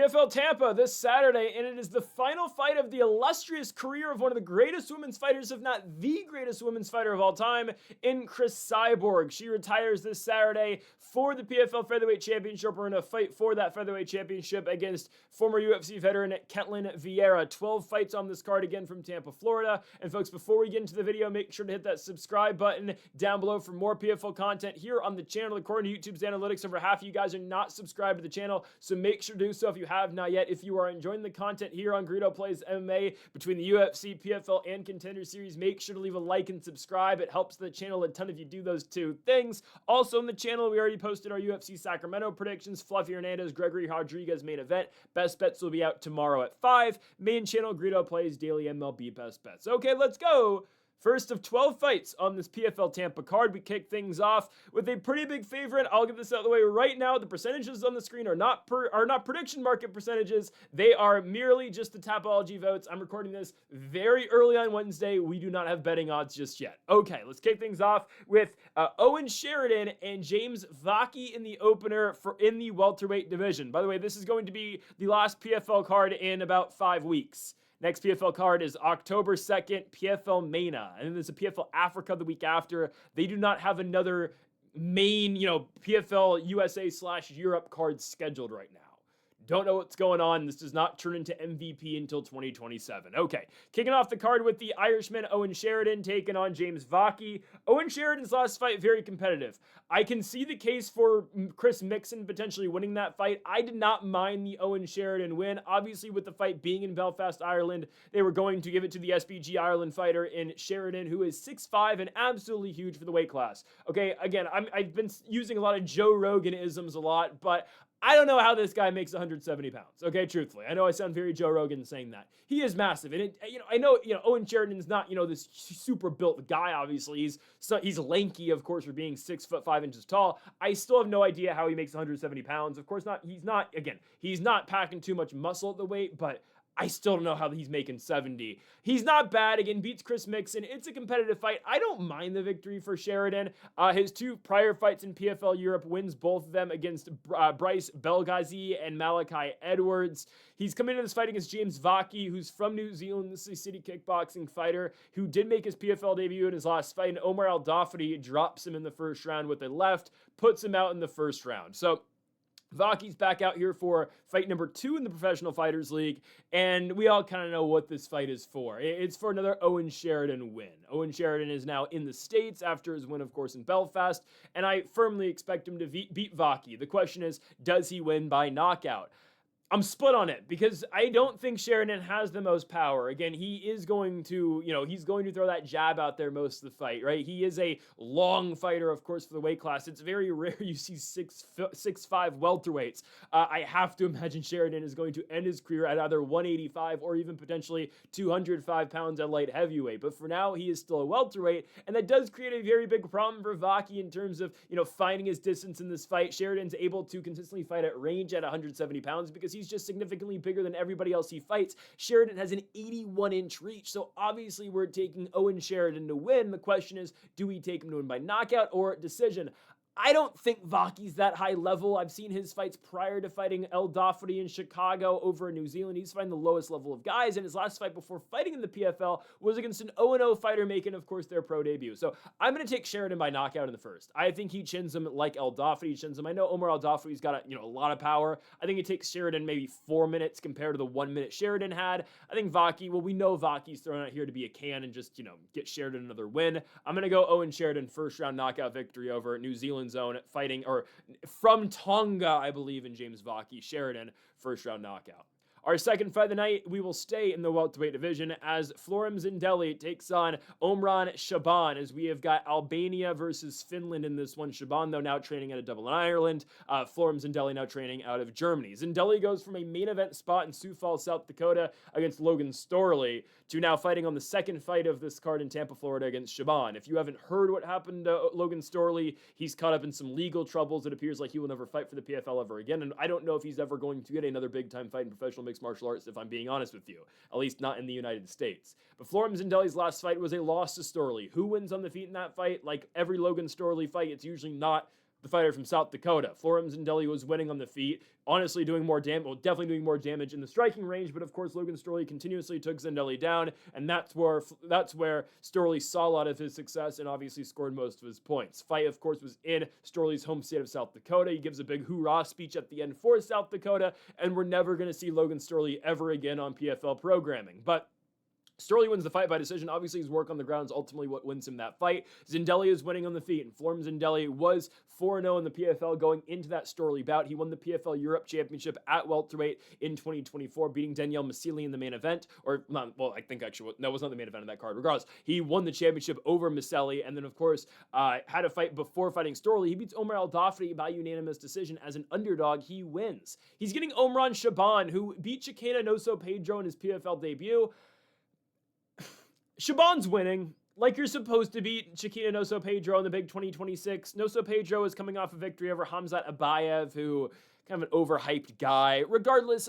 PFL Tampa this Saturday, and it is the final fight of the illustrious career of one of the greatest women's fighters, if not the greatest women's fighter of all time, in Cris Cyborg. She retires this Saturday for the PFL Featherweight Championship. We're going to fight for that Featherweight Championship against former UFC veteran Ketlen Vieira. 12 fights on this card, again from Tampa, Florida. And folks, before we get into the video, make sure to hit that subscribe button down below for more PFL content here on the channel. According to YouTube's analytics, over half of you guys are not subscribed to the channel, so make sure to do so if you have not yet. If you are enjoying the content here on Greedo Plays MMA between the UFC, PFL, and Contender Series, make sure to leave a like and subscribe. It helps the channel a ton if you do those two things. Also on the channel, we already posted our UFC Sacramento predictions. Fluffy Hernandez, Gregory Rodriguez main event. Best bets will be out tomorrow at 5. Main channel, Greedo Plays Daily MLB Best Bets. Okay, let's go. First of 12 fights on this PFL Tampa card. We kick things off with a pretty big favorite. I'll get this out of the way right now. The percentages on the screen are not prediction market percentages. They are merely just the Tapology votes. I'm recording this very early on Wednesday. We do not have betting odds just yet. Okay, let's kick things off with Owen Sheridan and James Vake in the opener in the welterweight division. By the way, this is going to be the last PFL card in about 5 weeks. Next PFL card is October 2nd, PFL MENA. And then there's a PFL Africa the week after. They do not have another main, PFL USA/Europe card scheduled right now. Don't know what's going on. This does not turn into MVP until 2027. Okay, kicking off the card with the Irishman Owen Sheridan taking on James Vake. Owen Sheridan's last fight, very competitive. I can see the case for Chris Mixon potentially winning that fight. I did not mind the Owen Sheridan win. Obviously, with the fight being in Belfast, Ireland, they were going to give it to the SBG Ireland fighter in Sheridan, who is 6'5" and absolutely huge for the weight class. Okay, again, I've been using a lot of Joe Rogan-isms a lot, but I don't know how this guy makes 170 pounds, okay, truthfully. I know I sound very Joe Rogan saying that. He is massive, and I know, Owen Sheridan's not, this super built guy, obviously. He's lanky, of course, for being 6'5" tall. I still have no idea how he makes 170 pounds. Of course not, he's not packing too much muscle at the weight, but I still don't know how he's making 70. He's not bad. Again, beats Chris Mixon. It's a competitive fight. I don't mind the victory for Sheridan. His 2 prior fights in PFL Europe, wins both of them against Bryce Belghazi and Malachi Edwards. He's coming into this fight against James Vake, who's from New Zealand. This is a city kickboxing fighter who did make his PFL debut in his last fight. And Omar Al-Dafadi drops him in the first round with a left, puts him out in the first round. So Vake's back out here for fight number 2 in the Professional Fighters League, and we all kind of know what this fight is for. It's for another Owen Sheridan win. Owen Sheridan is now in the States after his win, of course, in Belfast, and I firmly expect him to beat Vake. The question is, does he win by knockout? I'm split on it because I don't think Sheridan has the most power. Again, he is going to, he's going to throw that jab out there most of the fight, right? He is a long fighter, of course, for the weight class. It's very rare you see 6'5" welterweights. I have to imagine Sheridan is going to end his career at either 185 or even potentially 205 pounds at light heavyweight. But for now, he is still a welterweight, and that does create a very big problem for Vake in terms of, finding his distance in this fight. Sheridan's able to consistently fight at range at 170 pounds because he's just significantly bigger than everybody else he fights. Sheridan has an 81-inch reach, so obviously we're taking Owen Sheridan to win. The question is, do we take him to win by knockout or decision? I don't think Vake's that high level. I've seen his fights prior to fighting Al-Dafadi in Chicago over in New Zealand. He's fighting the lowest level of guys, and his last fight before fighting in the PFL was against an 0-0 fighter making, of course, their pro debut. So I'm going to take Sheridan by knockout in the first. I think he chins him like Al-Dafadi chins him. I know Omar Al-Dafadi's got a lot of power. I think it takes Sheridan maybe 4 minutes compared to the 1 minute Sheridan had. I think Vake, well, we know Vake's thrown out here to be a can and just, get Sheridan another win. I'm going to go Owen Sheridan first round knockout victory over New Zealand's own fighting, or from Tonga, I believe, in James Vake. Sheridan, first round knockout. Our second fight of the night, we will stay in the welterweight division as Florem Zendeli takes on Omran Chaaban, as we have got Albania versus Finland in this one. Chaaban, though, now training out of Dublin, Ireland. Florem Zendeli now training out of Germany. Zendeli goes from a main event spot in Sioux Falls, South Dakota against Logan Storley to now fighting on the second fight of this card in Tampa, Florida against Chaaban. If you haven't heard what happened to Logan Storley, he's caught up in some legal troubles. It appears like he will never fight for the PFL ever again, and I don't know if he's ever going to get another big-time fight in professional mixed martial arts, if I'm being honest with you. At least not in the United States. But Florem Zendeli's last fight was a loss to Storley. Who wins on the feet in that fight? Like every Logan Storley fight, it's usually not the fighter from South Dakota. Florem Zendeli was winning on the feet, honestly doing more damage, well, definitely doing more damage in the striking range, but of course Logan Storley continuously took Zendeli down, and that's where Storley saw a lot of his success and obviously scored most of his points. Fight, of course, was in Storley's home state of South Dakota. He gives a big hoorah speech at the end for South Dakota, and we're never going to see Logan Storley ever again on PFL programming. But Storley wins the fight by decision. Obviously, his work on the ground is ultimately what wins him that fight. Zendeli is winning on the feet, and Florem Zendeli was 4-0 in the PFL going into that Storley bout. He won the PFL Europe Championship at welterweight in 2024, beating Daniel Masili in the main event. I think actually, that was not the main event of that card. Regardless, he won the championship over Masili, and then, of course, had a fight before fighting Storley. He beats Omar Al-Dafri by unanimous decision. As an underdog, he wins. He's getting Omran Chaaban, who beat Chikena Noso Pedro in his PFL debut. Chaaban's winning, like you're supposed to beat Chikena Noso Pedro in the big 2026. Noso Pedro is coming off a victory over Hamzat Abayev, who kind of an overhyped guy. Regardless,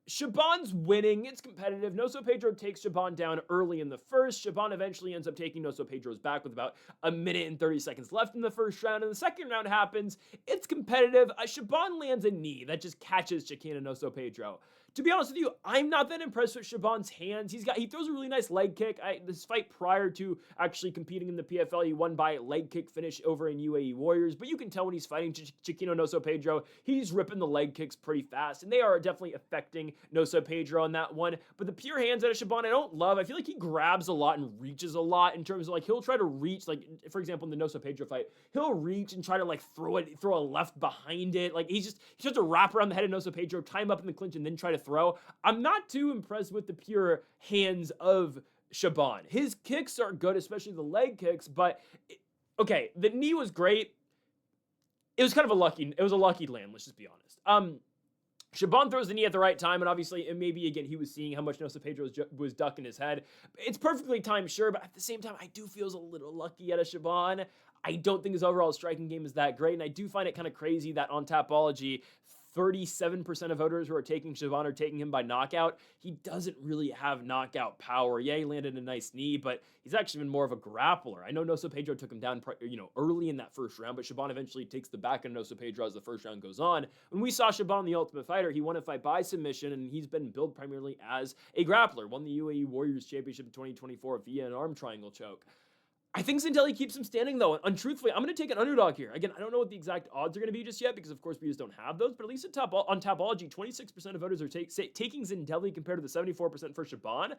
Chaaban's winning. It's competitive. Noso Pedro takes Chaaban down early in the first. Chaaban eventually ends up taking Noso Pedro's back with about a minute and 30 seconds left in the first round. And the second round happens. It's competitive. Chaaban lands a knee that just catches Chikena Noso Pedro. To be honest with you, I'm not that impressed with Chaaban's hands. He throws a really nice leg kick. This fight prior to actually competing in the PFL, he won by leg kick finish over in UAE Warriors. But you can tell when he's fighting Chikena Noso Pedro, he's ripping the leg kicks pretty fast, and they are definitely affecting Noso Pedro on that one. But the pure hands out of Chaaban, I don't love. I feel like he grabs a lot and reaches a lot in terms of like he'll try to reach, like for example in the Noso Pedro fight, he'll reach and try to like throw a left behind it. Like he starts to wrap around the head of Noso Pedro, tie him up in the clinch, and then try to throw. I'm not too impressed with the pure hands of Chaaban. His kicks are good, especially the leg kicks, but okay, the knee was great. It was kind of a lucky land, let's just be honest. Chaaban throws the knee at the right time, and obviously, and maybe again, he was seeing how much Noso Pedro was ducking his head. It's perfectly timed, sure, but at the same time, I do feel a little lucky out of Chaaban. I don't think his overall striking game is that great, and I do find it kind of crazy that on Tapology, 37% of voters who are taking Chaaban are taking him by knockout. He doesn't really have knockout power. Yeah, he landed a nice knee, but he's actually been more of a grappler. I know Noso Pedro took him down, early in that first round, but Chaaban eventually takes the back of Noso Pedro as the first round goes on. When we saw Chaaban in The Ultimate Fighter, he won a fight by submission, and he's been billed primarily as a grappler. Won the UAE Warriors Championship in 2024 via an arm triangle choke. I think Zendeli keeps him standing, though. And truthfully, I'm going to take an underdog here. Again, I don't know what the exact odds are going to be just yet because, of course, we just don't have those. But at least on Tapology, 26% of voters are taking Zendeli compared to the 74% for Chaaban.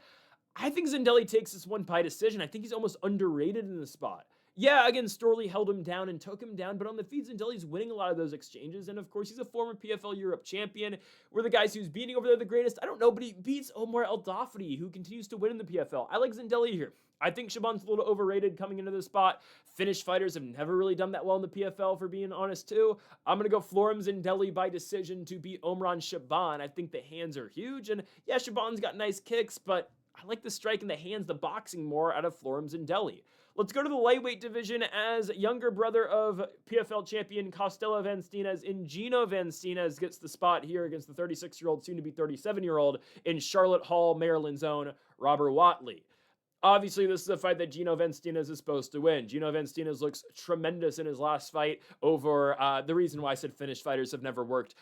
I think Zendeli takes this one by decision. I think he's almost underrated in the spot. Yeah, again, Storley held him down and took him down, but on the feed, Zendeli's winning a lot of those exchanges, and of course, he's a former PFL Europe champion. We're the guys who's beating over there the greatest. I don't know, but he beats Omar Al-Dafri, who continues to win in the PFL. I like Zendeli here. I think Chaaban's a little overrated coming into this spot. Finnish fighters have never really done that well in the PFL, for being honest, too. I'm going to go Florem Zendeli by decision to beat Omran Chaaban. I think the hands are huge, and yeah, Chaaban's got nice kicks, but I like the strike and the hands, the boxing more out of Florem Zendeli. Let's go to the lightweight division as younger brother of PFL champion Costello Van Steenis in Gino Van Steenis gets the spot here against the 36-year-old, soon-to-be 37-year-old in Charlotte Hall, Maryland's own Robert Watley. Obviously, this is a fight that Gino Van Steenis is supposed to win. Gino Van Steenis looks tremendous in his last fight over the reason why I said Finnish fighters have never worked.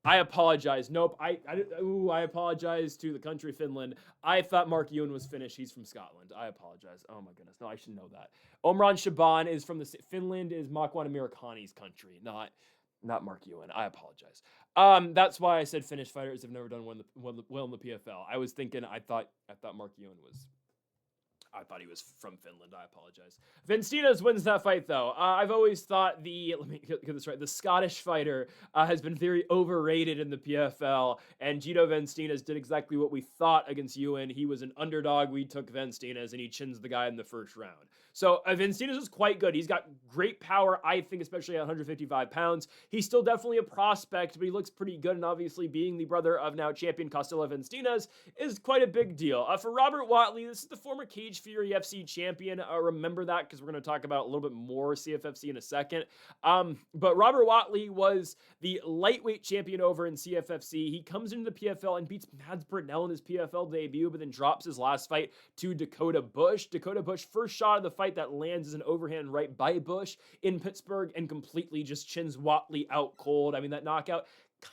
I apologize. Nope. I apologize to the country Finland. I thought Mark Ewan was Finnish. He's from Scotland. I apologize. Oh my goodness. No, I should know that. Omran Chaaban is from Finland is Makwan Amirkhani's country, not Mark Ewan. I apologize. That's why I said Finnish fighters have never done well in the PFL. I was thinking, I thought Mark Ewan was. I thought he was from Finland. I apologize. Van Steenis wins that fight, though. I've always thought let me get this right, the Scottish fighter has been very overrated in the PFL, and Gino Van Steenis did exactly what we thought against Ewan. He was an underdog. We took Van Steenis, and he chins the guy in the first round. So Van Steenis is quite good. He's got great power, I think, especially at 155 pounds. He's still definitely a prospect, but he looks pretty good, and obviously being the brother of now champion Costello Van Steenis is quite a big deal. For Robert Watley, this is the former cage Cage Fury FC champion. Remember that because we're going to talk about a little bit more CFFC in a second. But Robert Watley was the lightweight champion over in CFFC. He comes into the PFL and beats Mads Burnell in his PFL debut, but then drops his last fight to Dakota Bush. Dakota Bush, first shot of the fight that lands is an overhand right by Bush in Pittsburgh and completely just chins Watley out cold. I mean, that knockout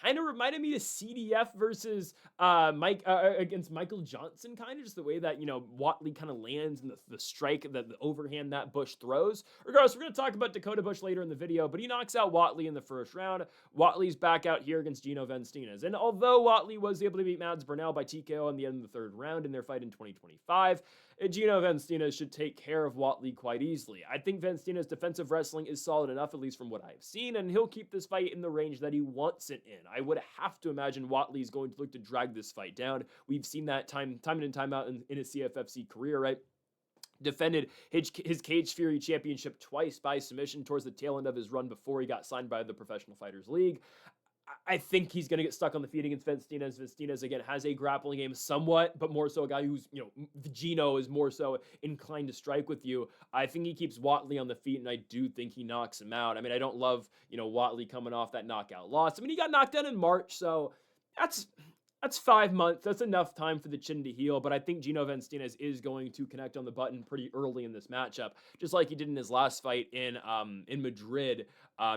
kind of reminded me of CDF versus against Michael Johnson, kind of just the way that, Watley kind of lands and the strike, the overhand that Bush throws. Regardless, we're going to talk about Dakota Bush later in the video, but he knocks out Watley in the first round. Watley's back out here against Gino Van Steenis. And although Watley was able to beat Mads Burnell by TKO in the end of the third round in their fight in 2025, Gino Van Steenis should take care of Watley quite easily. I think Van Steenis' defensive wrestling is solid enough, at least from what I've seen, and he'll keep this fight in the range that he wants it in. I would have to imagine Watley is going to look to drag this fight down. We've seen that time in and time out in his CFFC career, right? Defended his Cage Fury championship twice by submission towards the tail end of his run before he got signed by the Professional Fighters League. I think he's going to get stuck on the feet against Van Steenis. Van Steenis, again, has a grappling game somewhat, but more so a guy who's, Gino is more so inclined to strike with you. I think he keeps Watley on the feet, and I do think he knocks him out. I mean, I don't love, Watley coming off that knockout loss. I mean, he got knocked out in March, so that's 5 months. That's enough time for the chin to heal, but I think Gino Van Steenis is going to connect on the button pretty early in this matchup, just like he did in his last fight in Madrid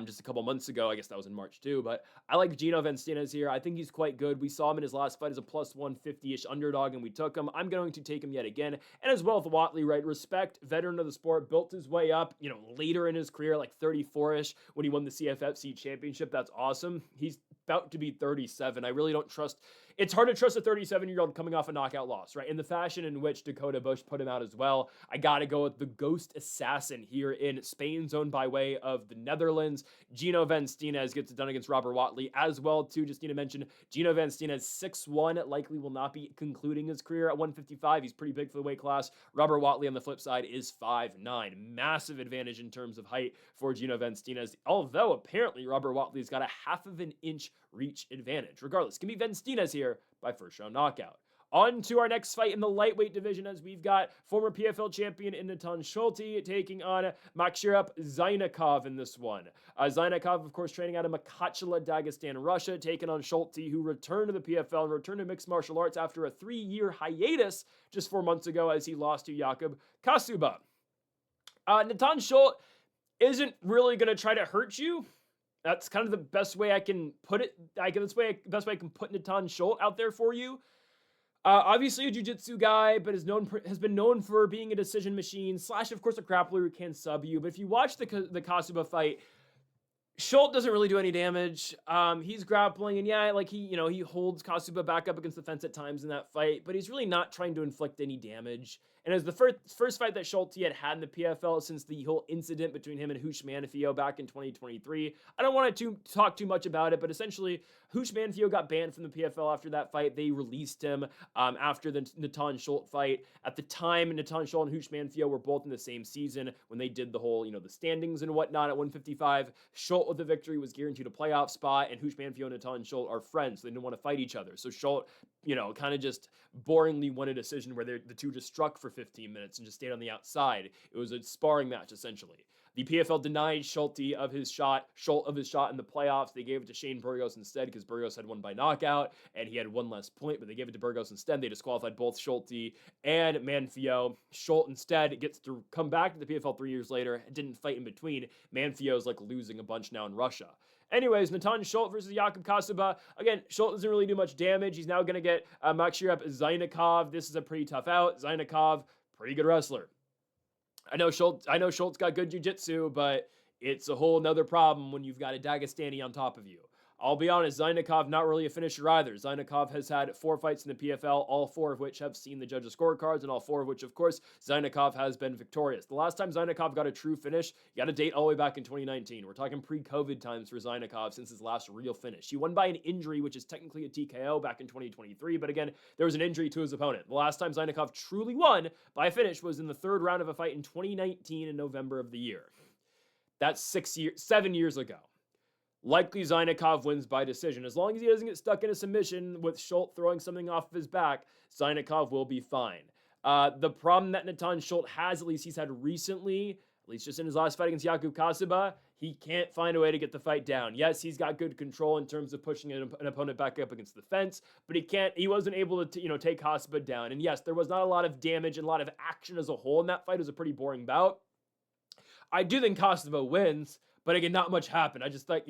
just a couple months ago. I guess that was in March too, but I like Gino Van Steenis here. I think he's quite good. We saw him in his last fight as a plus 150-ish underdog, and we took him. I'm going to take him yet again, and as well with Watley, right? Respect, veteran of the sport, built his way up, later in his career, like 34-ish, when he won the CFFC championship. That's awesome. He's about to be 37. I really don't trust. It's hard to trust a 37-year-old coming off a knockout loss, right? In the fashion in which Dakota Bush put him out as well, I got to go with the Ghost Assassin here in Spain's own by way of the Netherlands. Gino Van Steenis gets it done against Robert Watley as well, too. Just need to mention, Gino Van Steenis, 6'1", likely will not be concluding his career at 155. He's pretty big for the weight class. Robert Watley on the flip side is 5'9". Massive advantage in terms of height for Gino Van Steenis, although apparently Robert Watley's got a half of an inch reach advantage. Regardless, give me Van Steenis here by first round knockout. On to our next fight in the lightweight division, as we've got former PFL champion Natan Schulte taking on Magomedov Zaynukov in this one. Zaynukov, of course, training out of Makhachkala, Dagestan, Russia, taking on Schulte, who returned to the PFL and returned to mixed martial arts after a 3-year hiatus just 4 months ago as he lost to Jakub Kasuba. Natan Schulte isn't really going to try to hurt you. That's kind of the best way I can put it. Best way I can put Natan Schulte out there for you. Obviously a jiu-jitsu guy, but has been known for being a decision machine, / of course a grappler who can sub you. But if you watch the Kasuba fight, Schulte doesn't really do any damage. He's grappling, and yeah, like he holds Kasuba back up against the fence at times in that fight, but he's really not trying to inflict any damage. And as the first fight that Schulte had in the PFL since the whole incident between him and Hoosh Manfio back in 2023, I don't want to talk too much about it, but essentially Hoosh Manfio got banned from the PFL after that fight. They released him after the Natan Schulte fight. At the time, Natan Schulte and Hoosh Manfio were both in the same season when they did the whole, the standings and whatnot at 155. Schulte with the victory was guaranteed a playoff spot, and Hoosh Manfio and Natan Schulte are friends, so they didn't want to fight each other. So Schulte, kind of just boringly won a decision where the two just struck for 15 minutes and just stayed on the outside. It was a sparring match, essentially. The PFL denied Schulte of his shot in the playoffs. They gave it to Shane Burgos instead because Burgos had won by knockout and he had one less point, but they gave it to Burgos instead. They disqualified both Schulte and Manfio. Schulte instead gets to come back to the PFL 3 years later, didn't fight in between. Manfio's like losing a bunch now in Russia. Anyways, Natan Schulte versus Jakub Kasuba. Again, Schulte doesn't really do much damage. He's now going to get Magomedov Zaynukov. This is a pretty tough out. Zaynukov, pretty good wrestler. I know Schulte's got good jiu-jitsu, but it's a whole nother problem when you've got a Dagestani on top of you. I'll be honest, Zaynukov not really a finisher either. Zaynukov has had 4 fights in the PFL, all 4 of which have seen the judges' scorecards, and all 4 of which, of course, Zaynukov has been victorious. The last time Zaynukov got a true finish, you got to date all the way back in 2019. We're talking pre-COVID times for Zaynukov since his last real finish. He won by an injury, which is technically a TKO back in 2023, but again, there was an injury to his opponent. The last time Zaynukov truly won by a finish was in the 3rd round of a fight in 2019 in November of the year. That's 7 years ago. Likely Zaynukov wins by decision. As long as he doesn't get stuck in a submission with Schulte throwing something off of his back, Zaynukov will be fine. The problem that Natan Schulte has, at least he's had recently, at least just in his last fight against Jakub Kasuba, he can't find a way to get the fight down. Yes, he's got good control in terms of pushing an opponent back up against the fence, but he wasn't able to, take Kasuba down. And yes, there was not a lot of damage and a lot of action as a whole in that fight. It was a pretty boring bout. I do think Kasuba wins, but again, not much happened. I just thought,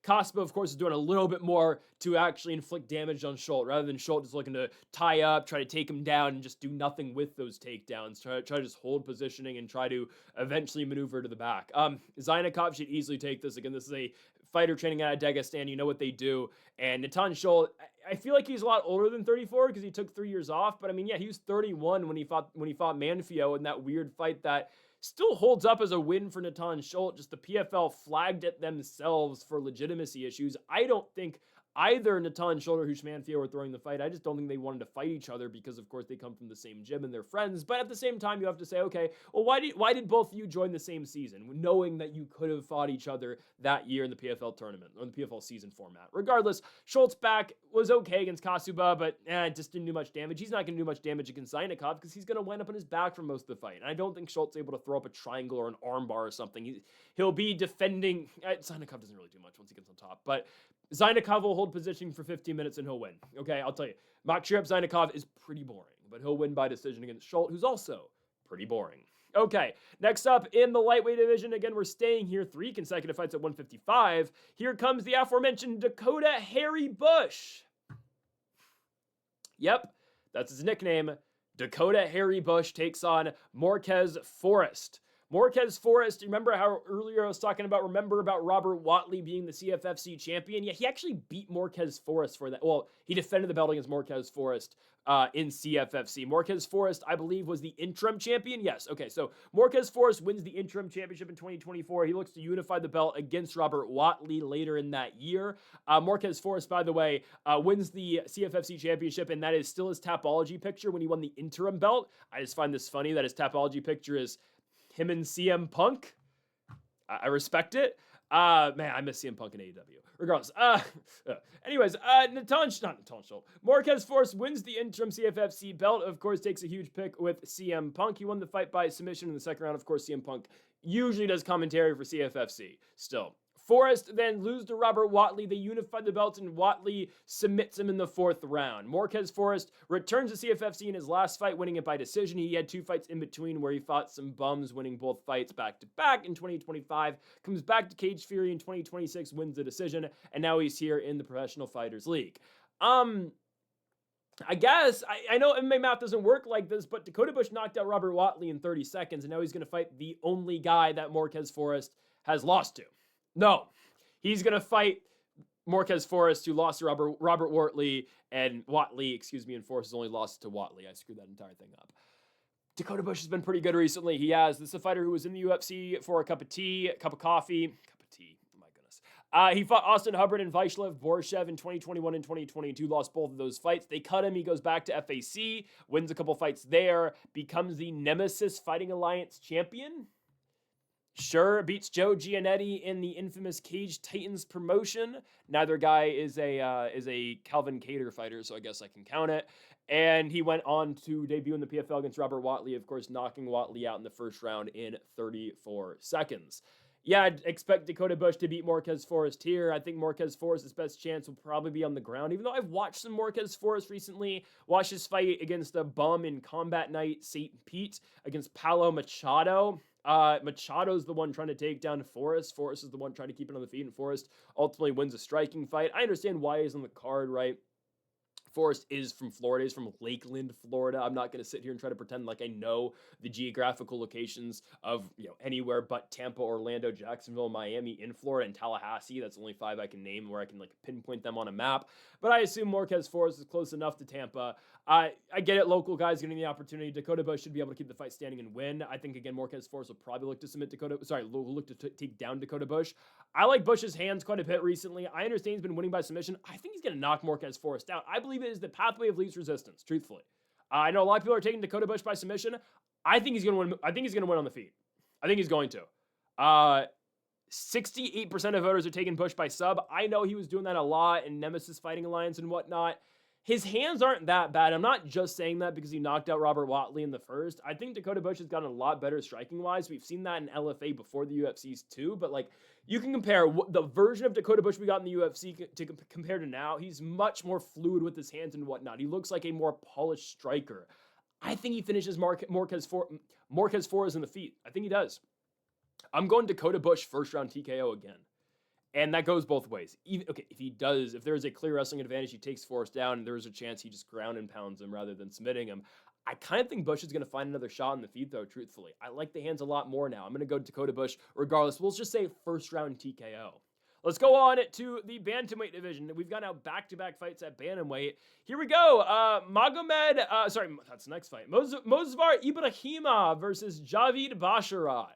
Kasuba, of course, is doing a little bit more to actually inflict damage on Schulte, rather than Schulte just looking to tie up, try to take him down, and just do nothing with those takedowns. Try to just hold positioning and try to eventually maneuver to the back. Zaynukov should easily take this. Again, this is a fighter training out of Dagestan. You know what they do. And Natan Schulte, I feel like he's a lot older than 34 because he took 3 years off. But I mean, yeah, he was 31 when he fought Manfio in that weird fight that still holds up as a win for Natan Schulte. Just the PFL flagged it themselves for legitimacy issues. I don't think either Natan Schulte or Manfio were throwing the fight. I just don't think they wanted to fight each other because, of course, they come from the same gym and they're friends. But at the same time, you have to say, okay, well, why did both of you join the same season, knowing that you could have fought each other that year in the PFL tournament or the PFL season format? Regardless, Schulte's back was okay against Kasuba, but it just didn't do much damage. He's not going to do much damage against Zaynukov because he's going to wind up on his back for most of the fight. And I don't think Schulte's able to throw up a triangle or an armbar or something. He'll be defending. Zaynukov doesn't really do much once he gets on top, but Zaynukov will hold position for 15 minutes and he'll win. Okay, I'll tell you. Makshirep Zaynukov is pretty boring, but he'll win by decision against Schulte, who's also pretty boring. Okay, next up in the lightweight division, again, we're staying here 3 consecutive fights at 155. Here comes the aforementioned Dakota Harry Bush. Yep, that's his nickname. Dakota Harry Bush takes on Marquez Forrest. Marquez Forrest, remember how earlier I was talking about, Robert Watley being the CFFC champion? Yeah, he actually beat Marquez Forrest for that. Well, he defended the belt against Marquez Forrest in CFFC. Marquez Forrest, I believe, was the interim champion. Yes, okay, so Marquez Forrest wins the interim championship in 2024. He looks to unify the belt against Robert Watley later in that year. Marquez Forrest, by the way, wins the CFFC championship, and that is still his Tapology picture when he won the interim belt. I just find this funny that his Tapology picture is him and CM Punk. I respect it. Man, I miss CM Punk in AEW. Regardless. Anyways, Marquez Forrest wins the interim CFFC belt. Of course, takes a huge pick with CM Punk. He won the fight by submission in the second round. Of course, CM Punk usually does commentary for CFFC. Still. Forrest then loses to Robert Watley. They unify the belts, and Watley submits him in the 4th round. Marquez Forrest returns to CFFC in his last fight, winning it by decision. He had 2 fights in between where he fought some bums, winning both fights back-to-back in 2025. Comes back to Cage Fury in 2026, wins the decision, and now he's here in the Professional Fighters League. I guess, I know MMA math doesn't work like this, but Dakota Bush knocked out Robert Watley in 30 seconds, and now he's going to fight the only guy that Marquez Forrest has lost to. No, he's going to fight Marquez Forrest, who lost to Robert Watley, and and Forrest has only lost to Watley. I screwed that entire thing up. Dakota Bush has been pretty good recently. This is a fighter who was in the UFC for a cup of coffee. Oh my goodness. He fought Austin Hubbard and Vaishlev Borshev in 2021 and 2022, lost both of those fights. They cut him. He goes back to FAC, wins a couple fights there, becomes the Nemesis Fighting Alliance champion. Sure, beats Joe Giannetti in the infamous Cage Titans promotion. Neither guy is a Calvin Kattar fighter, so I guess I can count it. And he went on to debut in the PFL against Robert Watley, of course, knocking Watley out in the first round in 34 seconds. Yeah, I'd expect Dakota Bush to beat Marquez Forrest here. I think Marquez Forrest's best chance will probably be on the ground, even though I've watched some Marquez Forrest recently. Watched his fight against a bum in Combat Night, St. Pete, against Paulo Machado. Machado's the one trying to take down Forrest. Forrest is the one trying to keep it on the feet, and Forrest ultimately wins a striking fight. I understand why he's on the card, right? Forrest is from Florida. He's from Lakeland, Florida. I'm not going to sit here and try to pretend like I know the geographical locations of anywhere but Tampa, Orlando, Jacksonville, Miami, in Florida, and Tallahassee. That's only 5 I can name where I can pinpoint them on a map. But I assume Marquez Forrest is close enough to Tampa. I get it. Local guys getting the opportunity. Dakota Bush should be able to keep the fight standing and win. I think again Marquez Forrest will probably look to take down Dakota Bush. I like Bush's hands quite a bit recently. I understand he's been winning by submission. I think he's going to knock Marquez Forrest out. I believe it is the pathway of least resistance, truthfully. I know a lot of people are taking Dakota Bush by submission. I think he's going to win. I think he's going to win on the feet. I think he's going to. 68% of voters are taking Bush by sub. I know he was doing that a lot in Nemesis Fighting Alliance and whatnot. his hands aren't that bad. I'm not just saying that because he knocked out Robert Watley in the first. I think Dakota Bush has gotten a lot better striking-wise. We've seen that in LFA before the UFC's too, but like you can compare the version of Dakota Bush we got in the UFC compare to now. He's much more fluid with his hands and whatnot. He looks like a more polished striker. I think he finishes Marquez Flores in the feet. I think he does. I'm going Dakota Bush first round TKO again. And that goes both ways. If there's a clear wrestling advantage, he takes Forrest down, and there's a chance he just ground and pounds him rather than submitting him. I kind of think Bush is going to find another shot in the feet, though, truthfully. I like the hands a lot more now. I'm going to go Dakota Bush regardless. We'll just say first round TKO. Let's go on to the bantamweight division. We've got now back-to-back fights at bantamweight. Here we go. That's the next fight. Movsar Ibragimov versus Javid Basharat.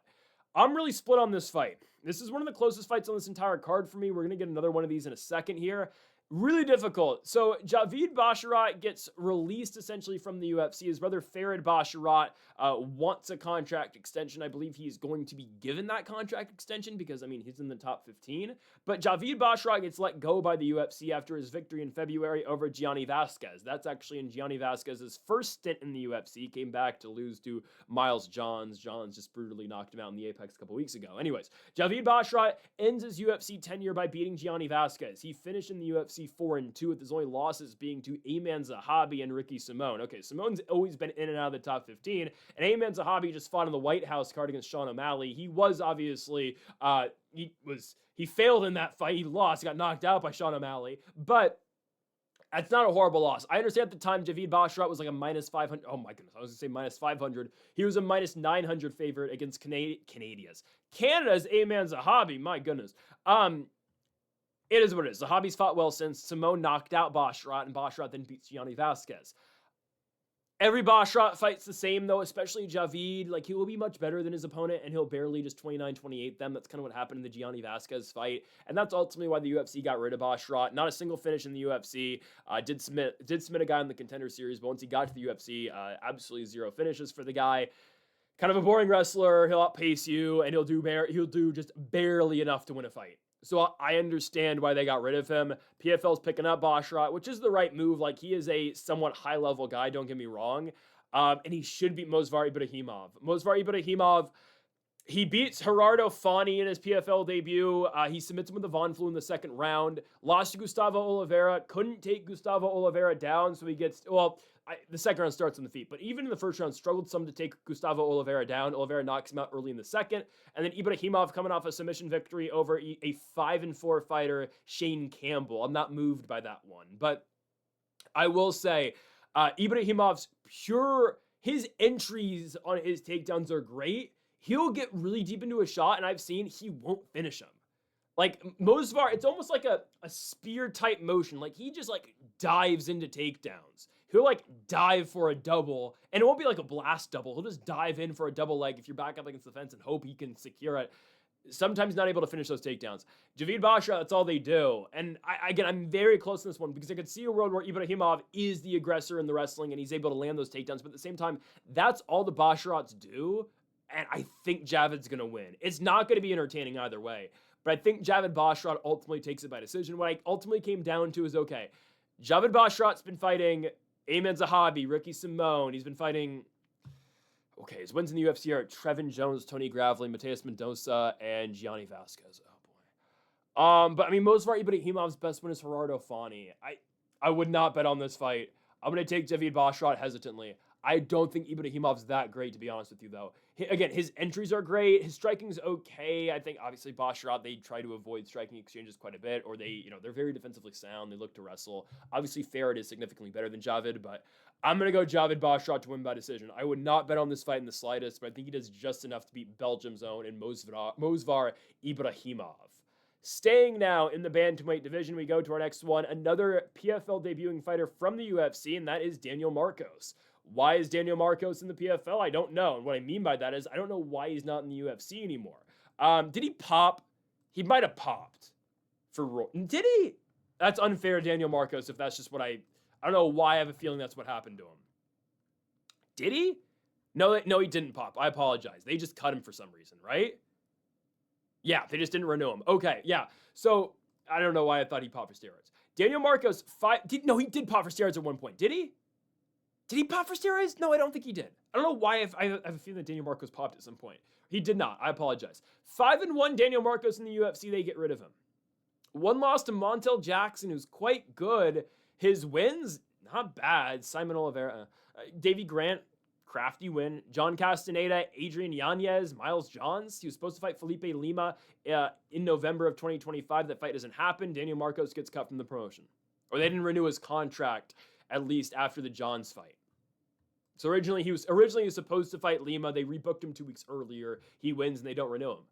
I'm really split on this fight. This is one of the closest fights on this entire card for me. We're going to get another one of these in a second here. Really difficult. So Javid Basharat gets released essentially from the UFC. His brother Farid Basharat wants a contract extension. I believe he's going to be given that contract extension because, I mean, he's in the top 15. But Javid Basharat gets let go by the UFC after his victory in February over Gianni Vasquez. That's actually in Gianni Vasquez's first stint in the UFC. Came back to lose to Miles Johns. Johns just brutally knocked him out in the Apex a couple weeks ago. Anyways, Javid Basharat ends his UFC tenure by beating Gianni Vasquez. He finished in the UFC 4-2 with his only losses being to Ayman Zahabi and Ricky Simone. Okay, Simone's always been in and out of the top 15, and Ayman Zahabi just fought in the White House card against Sean O'Malley. He was obviously, he failed in that fight. He lost, he got knocked out by Sean O'Malley, but that's not a horrible loss. I understand at the time Javid Basharat was like a minus 500. Oh my goodness, I was going to say minus 500. He was a minus 900 favorite against Canada's Ayman Zahabi. My goodness. It is what it is. Zahabi's fought well since. Simone knocked out Basharat, and Basharat then beats Gianni Vasquez. Every Basharat fight's the same, though, especially Javid. Like, he will be much better than his opponent, and he'll barely just 29-28 them. That's kind of what happened in the Gianni Vasquez fight, and that's ultimately why the UFC got rid of Basharat. Not a single finish in the UFC. Did submit a guy in the Contender Series, but once he got to the UFC, absolutely zero finishes for the guy. Kind of a boring wrestler. He'll outpace you, and he'll do just barely enough to win a fight. So I understand why they got rid of him. PFL's picking up Basharat, which is the right move. Like, he is a somewhat high-level guy, don't get me wrong. And he should beat Movsar Ibragimov. Movsar Ibragimov, he beats Gerardo Fani in his PFL debut. He submits him with the Von Flu in the second round. Lost to Gustavo Oliveira. Couldn't take Gustavo Oliveira down, so he gets... the second round starts on the feet, but even in the first round, struggled some to take Gustavo Oliveira down. Oliveira knocks him out early in the second, and then Ibragimov coming off a submission victory over a 5-4 fighter, Shane Campbell. I'm not moved by that one, but I will say, Ibragimov's his entries on his takedowns are great. He'll get really deep into a shot, and I've seen he won't finish him. Like, Movsar, it's almost like a spear-type motion. Like, he just, like, dives into takedowns. He'll, like, dive for a double, and it won't be like a blast double. He'll just dive in for a double leg if you're back up against the fence and hope he can secure it. Sometimes not able to finish those takedowns. Javid Basharat, that's all they do. And I'm very close in this one because I could see a world where Ibragimov is the aggressor in the wrestling and he's able to land those takedowns. But at the same time, that's all the Basharats do. And I think Javid's going to win. It's not going to be entertaining either way. But I think Javid Basharat ultimately takes it by decision. What I ultimately came down to is, okay, Javid Basharat's been fighting Ayman Zahabi, Ricky Simone. He's been fighting... Okay, his wins in the UFC are Trevin Jones, Tony Gravely, Mateus Mendoza, and Gianni Vasquez. Oh, boy. But, I mean, Movsar Ibragimov's best win is Gerardo Fani. I would not bet on this fight. I'm going to take Javid Basharat hesitantly. I don't think Ibragimov's that great, to be honest with you, though. Again, his entries are great. His striking's okay. I think, obviously, Basharat, they try to avoid striking exchanges quite a bit, or they're very defensively sound. They look to wrestle. Obviously, Farid is significantly better than Javid, but I'm going to go Javid Basharat to win by decision. I would not bet on this fight in the slightest, but I think he does just enough to beat Belgium's own and Movsar Ibragimov. Staying now in the bantamweight division, we go to our next one, another PFL debuting fighter from the UFC, and that is Daniel Marcos. Why is Daniel Marcos in the PFL? I don't know. And what I mean by that is I don't know why he's not in the UFC anymore. Did he pop? He might have popped for Roy. Did he? That's unfair, Daniel Marcos, if that's just what I don't know why I have a feeling that's what happened to him. Did he? No, he didn't pop. I apologize. They just cut him for some reason, right? Yeah, they just didn't renew him. Okay, yeah. So I don't know why I thought he popped for steroids. Daniel Marcos, no, he did pop for steroids at one point. Did he? Did he pop for steroids? No, I don't think he did. I don't know why. I have a feeling that Daniel Marcos popped at some point. He did not. I apologize. 5-1 Daniel Marcos in the UFC. They get rid of him. One loss to Montel Jackson, who's quite good. His wins, not bad. Simon Oliveira. Davey Grant, crafty win. John Castaneda, Adrian Yanez, Miles Johns. He was supposed to fight Felipe Lima in November of 2025. That fight doesn't happen. Daniel Marcos gets cut from the promotion. Or they didn't renew his contract, at least after the Johns fight. So originally he was supposed to fight Lima. They rebooked him 2 weeks earlier. He wins and they don't renew him.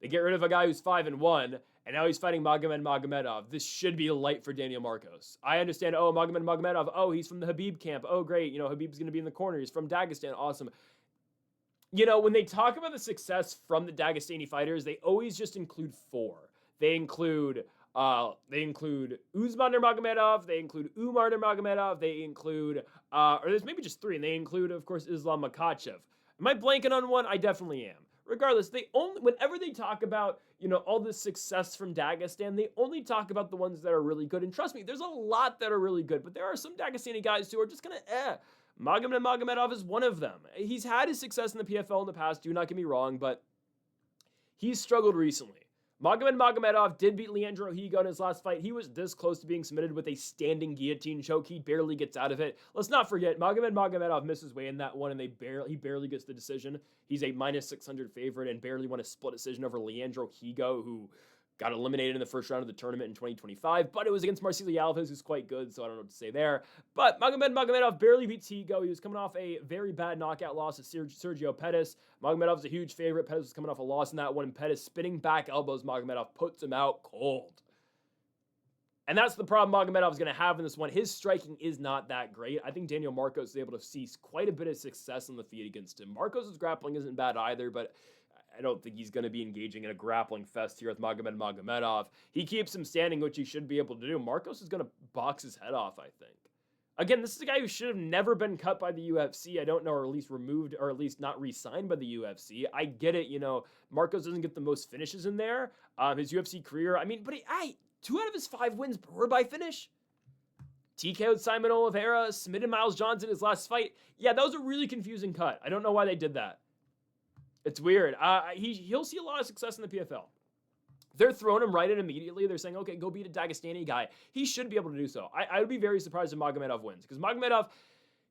They get rid of a guy who's 5-1, and now he's fighting Magomedov. This should be light for Daniel Marcos. I understand, Magomedov, he's from the Habib camp. Oh, great, Habib's going to be in the corner. He's from Dagestan. Awesome. When they talk about the success from the Dagestani fighters, they always just include 4. They include Usman Nurmagomedov, they include Umar Nurmagomedov, they include, or there's maybe just 3, and they include, of course, Islam Makhachev. Am I blanking on one? I definitely am. Regardless, whenever they talk about, all this success from Dagestan, they only talk about the ones that are really good. And trust me, there's a lot that are really good, but there are some Dagestani guys who are just gonna, Magomedov is one of them. He's had his success in the PFL in the past, do not get me wrong, but he's struggled recently. Magomedov did beat Leandro Higo in his last fight. He was this close to being submitted with a standing guillotine choke. He barely gets out of it. Let's not forget, Magomedov misses way in that one, and he barely gets the decision. He's a -600 favorite and barely won a split decision over Leandro Higo, who got eliminated in the first round of the tournament in 2025, but it was against Marcelo Alves, who's quite good, so I don't know what to say there. But Magomedov barely beats Higo. He was coming off a very bad knockout loss to Sergio Pettis. Magomedov's a huge favorite. Pettis was coming off a loss in that one, and Pettis spinning back elbows Magomedov, puts him out cold. And that's the problem Magomedov's going to have in this one. His striking is not that great. I think Daniel Marcos is able to see quite a bit of success on the feet against him. Marcos' grappling isn't bad either, but I don't think he's going to be engaging in a grappling fest here with Magomedov. He keeps him standing, which he should be able to do. Marcos is going to box his head off, I think. Again, this is a guy who should have never been cut by the UFC. I don't know, or at least removed, or at least not re-signed by the UFC. I get it, Marcos doesn't get the most finishes in there. His UFC career, but 2 out of his 5 wins were by finish. TKO'd Simon Oliveira, submitted Miles Johns in his last fight. Yeah, that was a really confusing cut. I don't know why they did that. It's weird. He'll see a lot of success in the PFL. They're throwing him right in immediately. They're saying, okay, go beat a Dagestani guy. He should be able to do so. I would be very surprised if Magomedov wins, because Magomedov,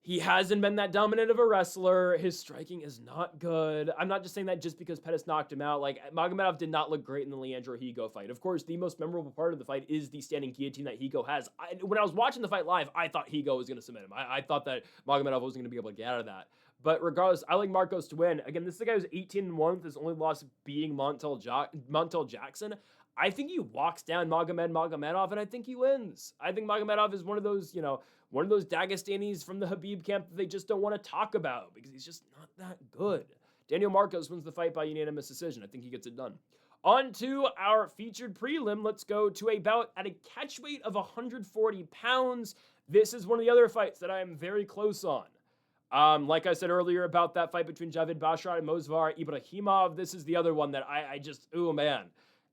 he hasn't been that dominant of a wrestler. His striking is not good. I'm not just saying that just because Pettis knocked him out. Magomedov did not look great in the Leandro Higo fight. Of course, the most memorable part of the fight is the standing guillotine that Higo has. When I was watching the fight live, I thought Higo was going to submit him. I thought that Magomedov wasn't going to be able to get out of that. But regardless, I like Marcos to win. Again, this is the guy who's 18-1 with his only loss being Montel Jackson. I think he walks down Magomedov, and I think he wins. I think Magomedov is one of those Dagestanis from the Habib camp that they just don't want to talk about because he's just not that good. Daniel Marcos wins the fight by unanimous decision. I think he gets it done. On to our featured prelim. Let's go to a bout at a catch weight of 140 pounds. This is one of the other fights that I am very close on. Like I said earlier about that fight between Javid Basharat and Movsar Ibragimov, this is the other one that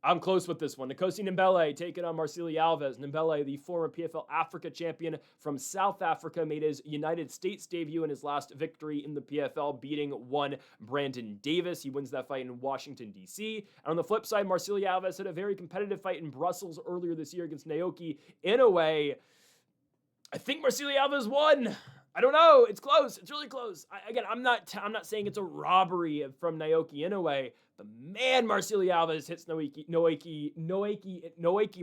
I'm close with this one. Nkosi Ndebele taking on Marcelo Alves. Ndebele, the former PFL Africa champion from South Africa, made his United States debut in his last victory in the PFL, beating one Brandon Davis. He wins that fight in Washington, D.C. And on the flip side, Marcelo Alves had a very competitive fight in Brussels earlier this year against Naoki Inoue. I think Marcelo Alves won. I don't know. It's close. It's really close. I'm not saying it's a robbery from Naoki Inoue, but man, Marcelo Alves hits Noeki.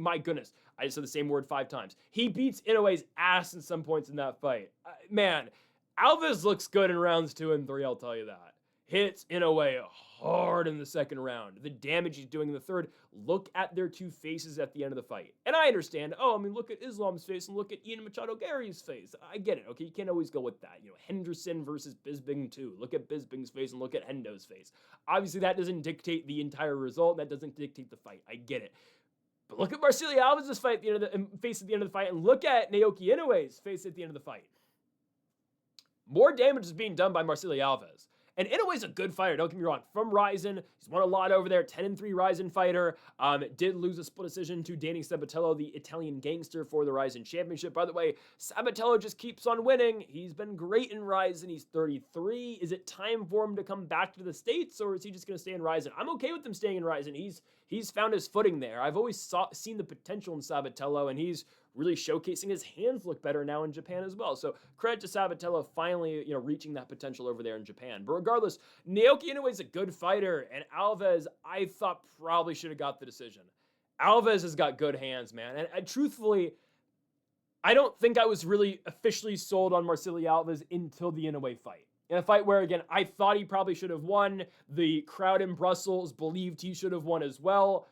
My goodness, I just said the same word 5 times. He beats Inoue's ass in some points in that fight. Man, Alves looks good in rounds 2 and 3. I'll tell you that. Hits Inoue hard in the second round. The damage he's doing in the third. Look at their 2 faces at the end of the fight. And I understand, look at Islam's face and look at Ian Machado Gary's face. I get it, okay? You can't always go with that. Henderson versus Bisping 2. Look at Bisping's face and look at Hendo's face. Obviously, that doesn't dictate the entire result. That doesn't dictate the fight. I get it. But look at Marcelo Alves' face at the end of the fight and look at Naoki Inoue's face at the end of the fight. More damage is being done by Marcelo Alves. And Inoue's a good fighter, don't get me wrong. From Rizin, he's won a lot over there, 10-3 Rizin fighter. Did lose a split decision to Danny Sabatello, the Italian gangster, for the Rizin Championship. By the way, Sabatello just keeps on winning. He's been great in Rizin. He's 33. Is it time for him to come back to the States, or is he just going to stay in Rizin? I'm okay with him staying in Rizin. He's found his footing there. I've always seen the potential in Sabatello, and he's really showcasing his hands look better now in Japan as well. So credit to Sabatello finally, reaching that potential over there in Japan. But regardless, Naoki Inoue's a good fighter, and Alves, I thought probably should have got the decision. Alves has got good hands, man. And truthfully, I don't think I was really officially sold on Marcelo Alves until the Inoue fight. In a fight where, again, I thought he probably should have won. The crowd in Brussels believed he should have won as well.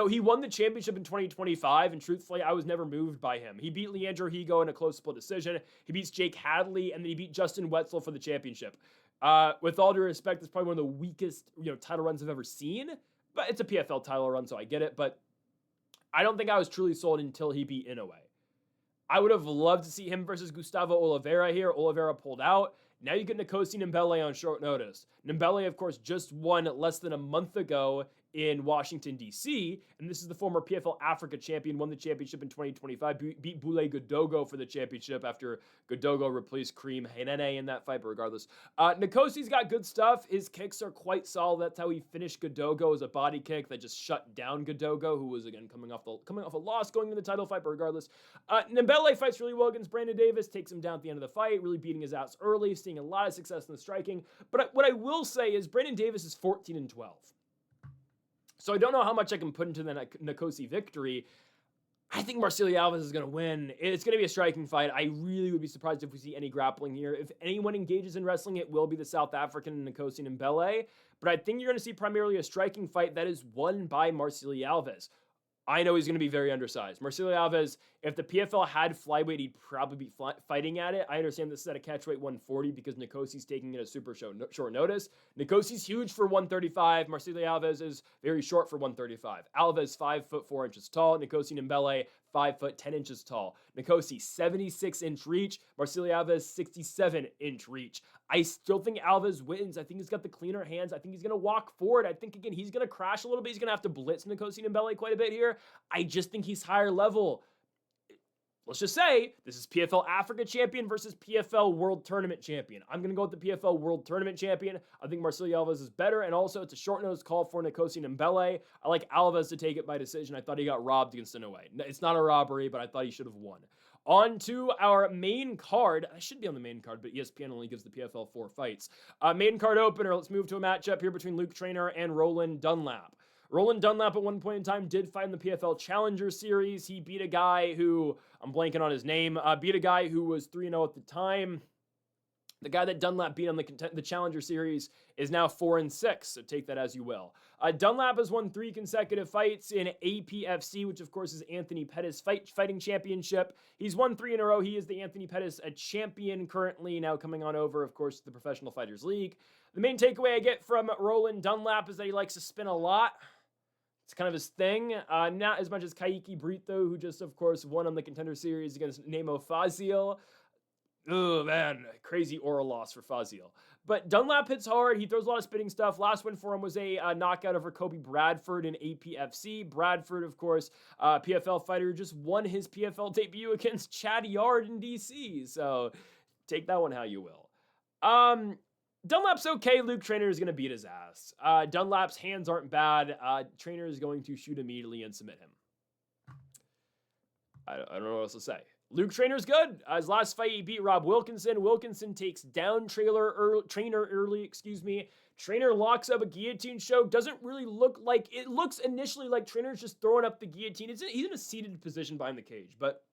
He won the championship in 2025, and truthfully, I was never moved by him. He beat Leandro Higo in a close split decision. He beats Jake Hadley, and then he beat Justin Wetzel for the championship. With all due respect, it's probably one of the weakest, title runs I've ever seen. But it's a PFL title run, so I get it. But I don't think I was truly sold until he beat Inoue. I would have loved to see him versus Gustavo Oliveira here. Oliveira pulled out. Now you get Nkosi Ndebele on short notice. Ndebele, of course, just won less than a month ago in Washington, D.C., and this is the former PFL Africa champion, won the championship in 2025, beat Boulay Godogo for the championship after Godogo replaced Kareem Henene in that fight, but regardless. Nkosi's got good stuff. His kicks are quite solid. That's how he finished Godogo, as a body kick that just shut down Godogo, who was, again, coming off a loss going into the title fight, but regardless. Ndebele fights really well against Brandon Davis, takes him down at the end of the fight, really beating his ass early, seeing a lot of success in the striking. But what I will say is Brandon Davis is 14-12. So I don't know how much I can put into the Nkosi victory. I think Marcelo Alves is going to win. It's going to be a striking fight. I really would be surprised if we see any grappling here. If anyone engages in wrestling, it will be the South African Nkosi Ndebele. But I think you're going to see primarily a striking fight that is won by Marcelo Alves. I know he's going to be very undersized. Marcelo Alves, if the PFL had flyweight, he'd probably be fighting at it. I understand this is at a catchweight 140 because Nkosi's taking it at super short notice. Nkosi's huge for 135. Marcelo Alves is very short for 135. Alves 5'4" tall. Nkosi Ndebele 5'10" tall. Nkosi 76-inch reach. Marcelo Alves 67-inch reach. I still think Alves wins. I think he's got the cleaner hands. I think he's going to walk forward. I think, again, he's going to crash a little bit. He's going to have to blitz Nkosi Ndebele quite a bit here. I just think he's higher level. Let's just say this is PFL Africa champion versus PFL World Tournament champion. I'm going to go with the PFL World Tournament champion. I think Marcelo Alves is better, and also it's a short notice call for Nkosi Ndebele. I like Alves to take it by decision. I thought he got robbed against Inoue. It's not a robbery, but I thought he should have won. On to our main card. I should be on the main card, but ESPN only gives the PFL 4 fights. Main card opener. Let's move to a matchup here between Luke Traynor and Roland Dunlap. Roland Dunlap at one point in time did fight in the PFL Challenger Series. He beat a guy who, I'm blanking on his name, beat a guy who was 3-0 at the time. The guy that Dunlap beat on the Challenger Series is now 4-6, so take that as you will. Dunlap has won 3 consecutive fights in APFC, which of course is Anthony Pettis Fighting Championship. He's won 3 in a row. He is the Anthony Pettis champion currently, now coming on over, of course, to the Professional Fighters League. The main takeaway I get from Roland Dunlap is that he likes to spin a lot. It's kind of his thing. Not as much as Kaiki Brito, who just, of course, won on the Contender Series against Nemo Fazil. Oh, man. Crazy oral loss for Fazil. But Dunlap hits hard. He throws a lot of spinning stuff. Last win for him was a knockout over Kobe Bradford in APFC. Bradford, of course, PFL fighter, just won his PFL debut against Chad Yard in DC. So take that one how you will. Dunlap's okay. Luke Traynor is going to beat his ass. Dunlap's hands aren't bad. Traynor is going to shoot immediately and submit him. I don't know what else to say. Luke Traynor's good. His last fight, he beat Rob Wilkinson. Wilkinson takes down Traynor early. Traynor locks up a guillotine choke. Doesn't really look like... It looks initially like Traynor's just throwing up the guillotine. He's in a seated position behind the cage, but...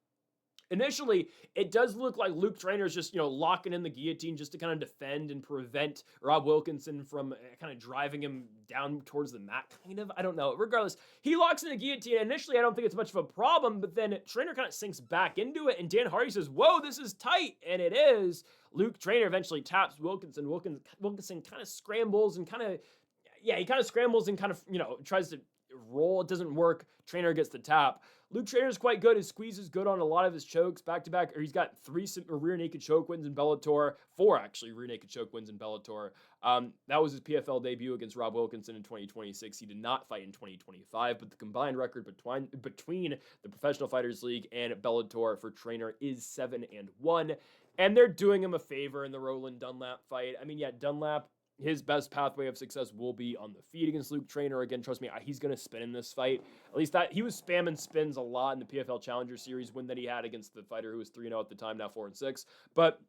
Initially, it does look like Luke Traynor's just, locking in the guillotine just to kind of defend and prevent Rob Wilkinson from kind of driving him down towards the mat, kind of. I don't know. Regardless, he locks in the guillotine. Initially, I don't think it's much of a problem, but then Traynor kind of sinks back into it, and Dan Hardy says, whoa, this is tight, and it is. Luke Traynor eventually taps Wilkinson. Wilkinson kind of scrambles and he kind of scrambles and kind of, tries to roll. It doesn't work. Trainer gets the tap. Luke Trainer's quite good. His squeeze is good on a lot of his chokes back-to-back. Or he's got 3 rear naked choke wins in Bellator. 4, actually, rear naked choke wins in Bellator. That was his PFL debut against Rob Wilkinson in 2026. He did not fight in 2025, but the combined record between the Professional Fighters League and Bellator for Trainer is 7-1. And they're doing him a favor in the Roland Dunlap fight. I mean, yeah, Dunlap, his best pathway of success will be on the feet against Luke Trainer. Again, trust me, he's going to spin in this fight. At least that he was spamming spins a lot in the PFL Challenger Series win that he had against the fighter who was 3-0 at the time, now 4-6. But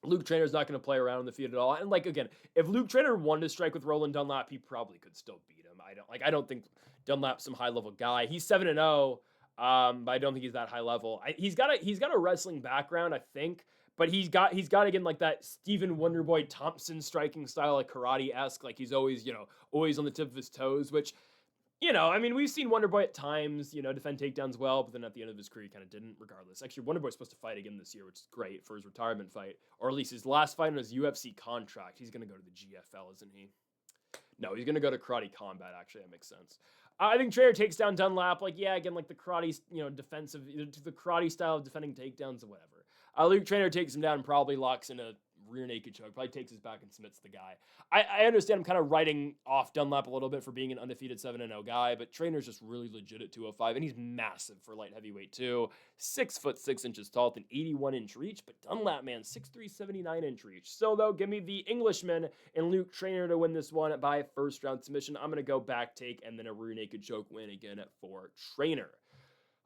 Luke Trainer's not going to play around on the feet at all. And like, again, if Luke Trainer wanted to strike with Roland Dunlap, he probably could still beat him. I don't think Dunlap's some high level guy. He's 7-0. But I don't think he's that high level. He's got a wrestling background, I think, but he's got again like that Stephen Wonderboy Thompson striking style, like karate-esque, like he's always always on the tip of his toes, which, I mean, we've seen Wonderboy at times, defend takedowns well, but then at the end of his career, he kind of didn't, regardless. Actually, Wonderboy's supposed to fight again this year, which is great for his retirement fight, or at least his last fight on his UFC contract. He's going to go to the GFL, isn't he? No, he's going to go to Karate Combat, actually. That makes sense. I think Trainer takes down Dunlap. Like, yeah, again, like the karate, defensive, the karate style of defending takedowns or whatever. Luke Trainer takes him down and probably locks in a rear naked choke. Probably takes his back and submits the guy. I understand I'm kind of writing off Dunlap a little bit for being an undefeated 7-0 guy, but Trainer's just really legit at 205, and he's massive for light heavyweight too. 6'6" tall with an 81-inch reach, but Dunlap, man, 6'3", 79-inch reach. So though, give me the Englishman and Luke Trainer to win this one by first round submission. I'm gonna go back take and then a rear naked choke win again for Trainer.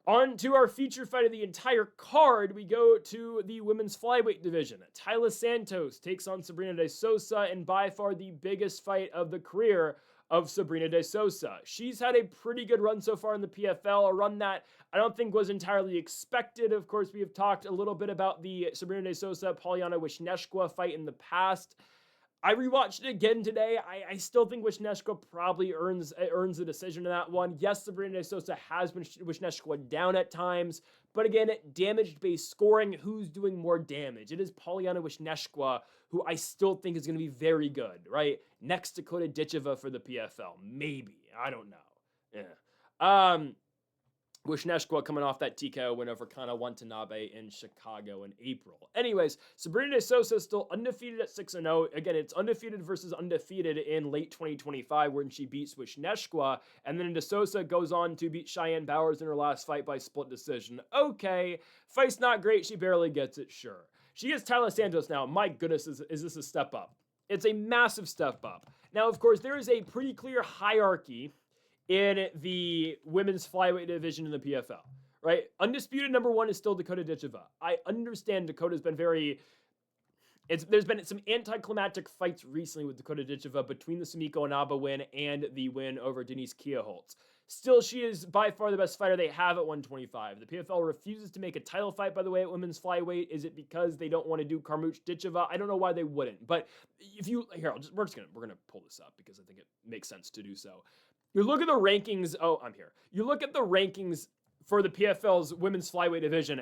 On to our feature fight of the entire card, we go to the women's flyweight division. Taila Santos takes on Sabrina de Sousa in by far the biggest fight of the career of Sabrina de Sousa. She's had a pretty good run so far in the PFL, a run that I don't think was entirely expected. Of course, we have talked a little bit about the Sabrina de Sousa Poliana Wisniewska fight in the past. I rewatched it again today. I still think Wisniewska probably earns a decision in that one. Yes, Sabrina de Sousa has been Wisniewska down at times, but again, damage-based scoring, who's doing more damage? It is Poliana Wisniewska, who I still think is going to be very good, right? Next to Kota Dicheva for the PFL. Maybe. I don't know. Yeah. Wisniewska coming off that TKO win over Kana Watanabe in Chicago in April. Anyways, Sabrina de Sousa is still undefeated at 6-0. Again, it's undefeated versus undefeated in late 2025 when she beats Wisniewska, and then de Sousa goes on to beat Cheyenne Bowers in her last fight by split decision. Okay, fight's not great. She barely gets it, sure. She gets Taila Santos now. My goodness, is this a step up? It's a massive step up. Now, of course, there is a pretty clear hierarchy in the women's flyweight division in the PFL, right? Undisputed number 1 is still Dakota Dicheva. I understand Dakota's been there's been some anticlimactic fights recently with Dakota Dicheva between the Sumiko Inaba win and the win over Denise Kiaholtz. Still, she is by far the best fighter they have at 125. The PFL refuses to make a title fight, by the way, at women's flyweight. Is it because they don't want to do Carmouche Dicheva? I don't know why they wouldn't. But if you, here, we're gonna pull this up because I think it makes sense to do so. You look at the rankings. Oh, I'm here. You look at the rankings for the PFL's women's flyweight division,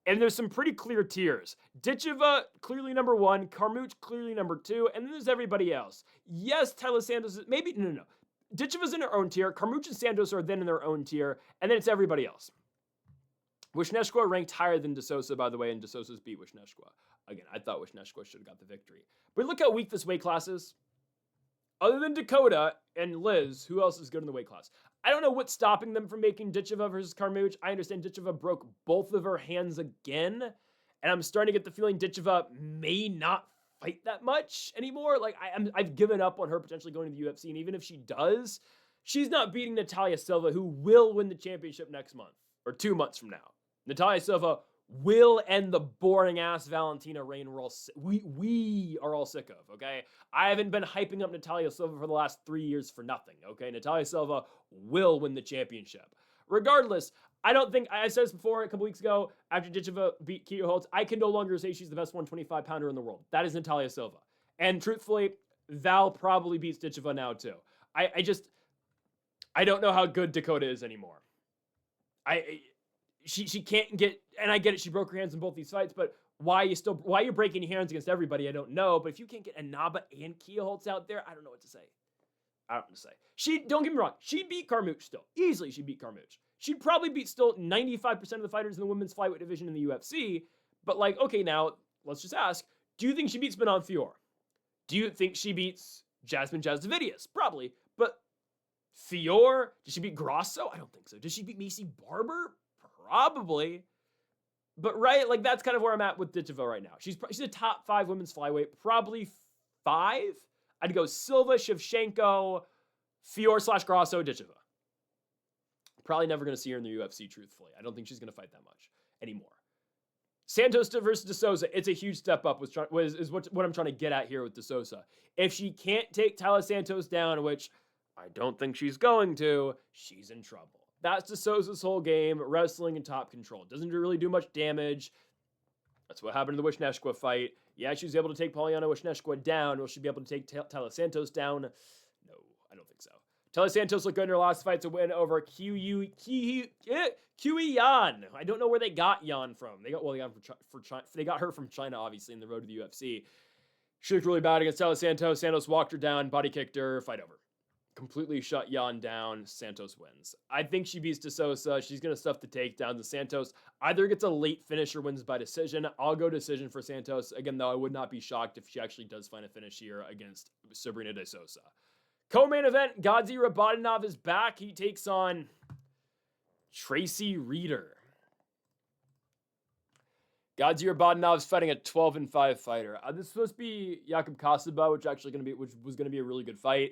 and there's some pretty clear tiers. Dicheva, clearly number 1. Carmouche, clearly number 2. And then there's everybody else. Yes, Taila Santos is, maybe, no. Dicheva's in her own tier. Carmouche and Santos are then in their own tier. And then it's everybody else. Wisniewska ranked higher than de Sousa, by the way, and de Sousa's beat Wisniewska. Again, I thought Wisniewska should have got the victory. But look how weak this weight class is. Other than Dakota and Liz, who else is good in the weight class? I don't know what's stopping them from making Dicheva versus Carmouche. I understand Dicheva broke both of her hands again, and I'm starting to get the feeling Dicheva may not fight that much anymore. Like, I've given up on her potentially going to the UFC, and even if she does, she's not beating Natalia Silva, who will win the championship next month, or 2 months from now. Natalia Silva will end the boring-ass Valentina reign we are all sick of, okay? I haven't been hyping up Natalia Silva for the last 3 years for nothing, okay? Natalia Silva will win the championship. Regardless, I don't think, I said this before a couple weeks ago, after Dicheva beat Kiaholtz, I can no longer say she's the best 125-pounder in the world. That is Natalia Silva. And truthfully, Val probably beats Dicheva now too. I don't know how good Dakota is anymore. She can't get, and I get it, she broke her hands in both these fights, but why you're breaking your hands against everybody, I don't know. But if you can't get Inaba and Kiaholtz out there, I don't know what to say. I don't want to say. Don't get me wrong, she'd beat Carmouche still. Easily she'd beat Carmouche. She'd probably beat still 95% of the fighters in the women's flyweight division in the UFC. But like, okay, now let's just ask, do you think she beats Manon Fior? Do you think she beats Jasmine Jasdavidius? Probably. But Fior, does she beat Grosso? I don't think so. Does she beat Macy Barber? Probably. But right, like that's kind of where I'm at with Ditcheva right now. She's a top 5 women's flyweight, probably 5. I'd go Silva, Shevchenko, Fior/Grosso, Ditcheva. Probably never going to see her in the UFC, truthfully. I don't think she's going to fight that much anymore. Santos versus De Sousa, it's a huge step up, is what I'm trying to get at here with De Sousa. If she can't take Taila Santos down, which I don't think she's going to, she's in trouble. That's De Sousa's whole game, wrestling and top control. Doesn't really do much damage. That's what happened in the Wisniewska fight. Yeah, she was able to take Poliana Wisniewska down. Will she be able to take Taila Santos down? No, I don't think so. Taila Santos looked good in her last fight to win over Qiyi Yan. I don't know where they got Yan from. They got they got her from China, obviously, in the road to the UFC. She looked really bad against Taila Santos. Santos walked her down, body kicked her, fight over. Completely shut Yan down. Santos wins. I think she beats De Sousa. She's going to stuff the takedown. The Santos either gets a late finish or wins by decision. I'll go decision for Santos. Again, though, I would not be shocked if she actually does find a finish here against Sabrina De Sousa. Co-main event, Godzi Rabadanov is back. He takes on Tracy Reeder. Godzi Rabadanov is fighting a 12-5 fighter. This is supposed to be Jakub Kasaba, which was going to be a really good fight.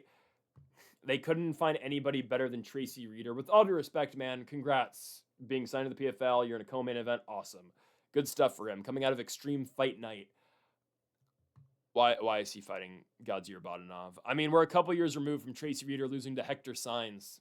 They couldn't find anybody better than Tracy Reeder. With all due respect, man, congrats. Being signed to the PFL, you're in a co-main event, awesome. Good stuff for him. Coming out of Extreme Fight Night. Why is he fighting Godzi Rabadanov? I mean, we're a couple years removed from Tracy Reeder losing to Hector Sainz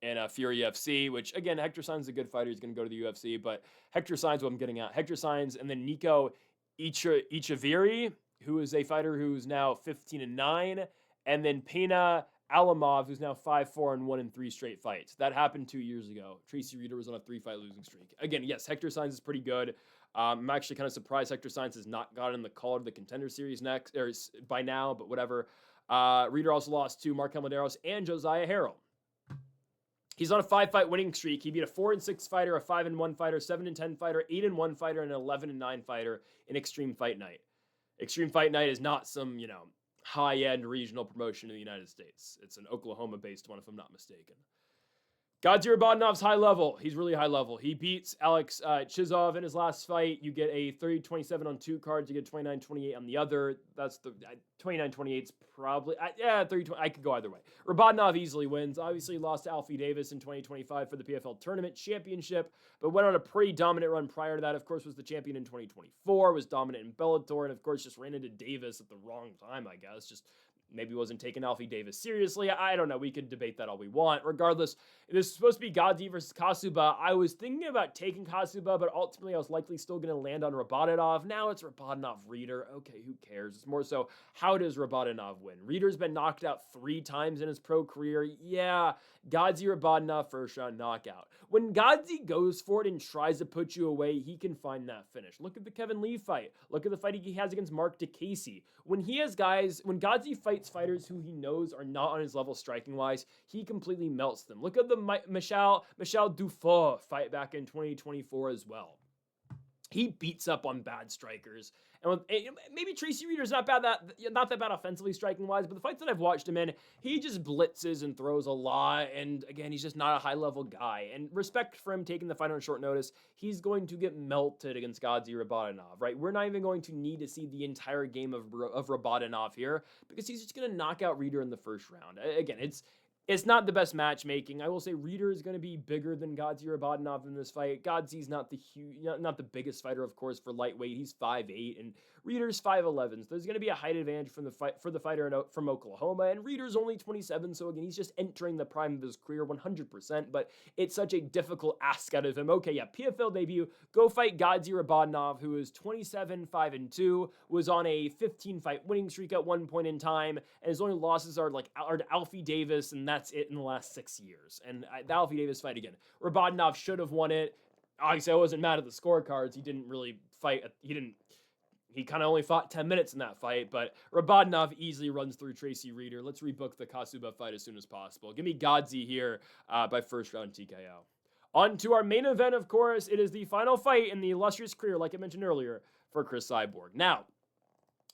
in Fury UFC, which, again, Hector Sainz is a good fighter. He's going to go to the UFC, but Hector Sainz, what I'm getting at, Hector Sainz, and then Nico Ichaviri, who is a fighter who's now 15-9, and then Pena Alamov, who's now 5-4-1 in 3 straight fights. That happened 2 years ago. Tracy Reeder was on a 3-fight losing streak. Again, yes, Hector Sainz is pretty good. I'm actually kind of surprised Hector Sainz has not gotten the call to the Contender Series by now, but whatever. Reeder also lost to Mark Maderos and Josiah Harrell. He's on a 5-fight winning streak. He beat a 4-6 fighter, a 5-1 fighter, 7-10 fighter, 8-1 fighter, and an 11-9 fighter in Extreme Fight Night. Extreme Fight Night is not some, high-end regional promotion in the United States. It's an Oklahoma-based one, if I'm not mistaken. Godzi Rabadanov's high level. He's really high level. He beats Alex Chizov in his last fight. You get a 30-27 on 2 cards. You get 29-28 on the other. That's the 29-28's probably... 30-20. I could go either way. Rabadanov easily wins. Obviously lost to Alfie Davis in 2025 for the PFL Tournament Championship, but went on a pretty dominant run prior to that. Of course, was the champion in 2024, was dominant in Bellator, and of course just ran into Davis at the wrong time, I guess. Just maybe wasn't taking Alfie Davis seriously. I don't know. We could debate that all we want. Regardless, this is supposed to be Godzi versus Kasuba. I was thinking about taking Kasuba, but ultimately I was likely still going to land on Rabadanov. Now it's Rabadanov Reeder. Okay, who cares? It's more so, how does Rabadanov win? Reeder's been knocked out 3 times in his pro career. Yeah, Godzi Rabadanov first round knockout. When Godzi goes for it and tries to put you away, he can find that finish. Look at the Kevin Lee fight. Look at the fight he has against Mark DeCasey. When Godzi fights fighters who he knows are not on his level striking-wise, he completely melts them. Look at the Michel Dufault fight back in 2024 as well. He beats up on bad strikers. And maybe Tracy Reeder's not that bad offensively striking-wise, but the fights that I've watched him in, he just blitzes and throws a lot, and again, he's just not a high-level guy. And respect for him taking the fight on short notice, he's going to get melted against Godzi Rabadanov, right? We're not even going to need to see the entire game of Rabadanov here, because he's just going to knock out Reeder in the first round. Again, it's not the best matchmaking. I will say Reeder is going to be bigger than Godzi Rabadanov in this fight. Godzi's not the biggest fighter, of course, for lightweight. He's 5'8", and Reeder's 5'11". So there's going to be a height advantage for the fighter from Oklahoma, and Reeder's only 27, so again, he's just entering the prime of his career 100%, but it's such a difficult ask out of him. Okay, yeah, PFL debut, go fight Godzi Rabadanov, who is 27-5-2, was on a 15-fight winning streak at one point in time, and his only losses are to Alfie Davis, and that's it in the last 6 years. And the Alfie Davis fight again, Rabadanov should have won it. Obviously, I wasn't mad at the scorecards. He didn't really fight. He he kind of only fought 10 minutes in that fight, but Rabadanov easily runs through Tracy Reeder. Let's rebook the Kasuba fight as soon as possible. Give me Godzi here by first round TKO. On to our main event, of course. It is the final fight in the illustrious career, like I mentioned earlier, for Cris Cyborg. Now,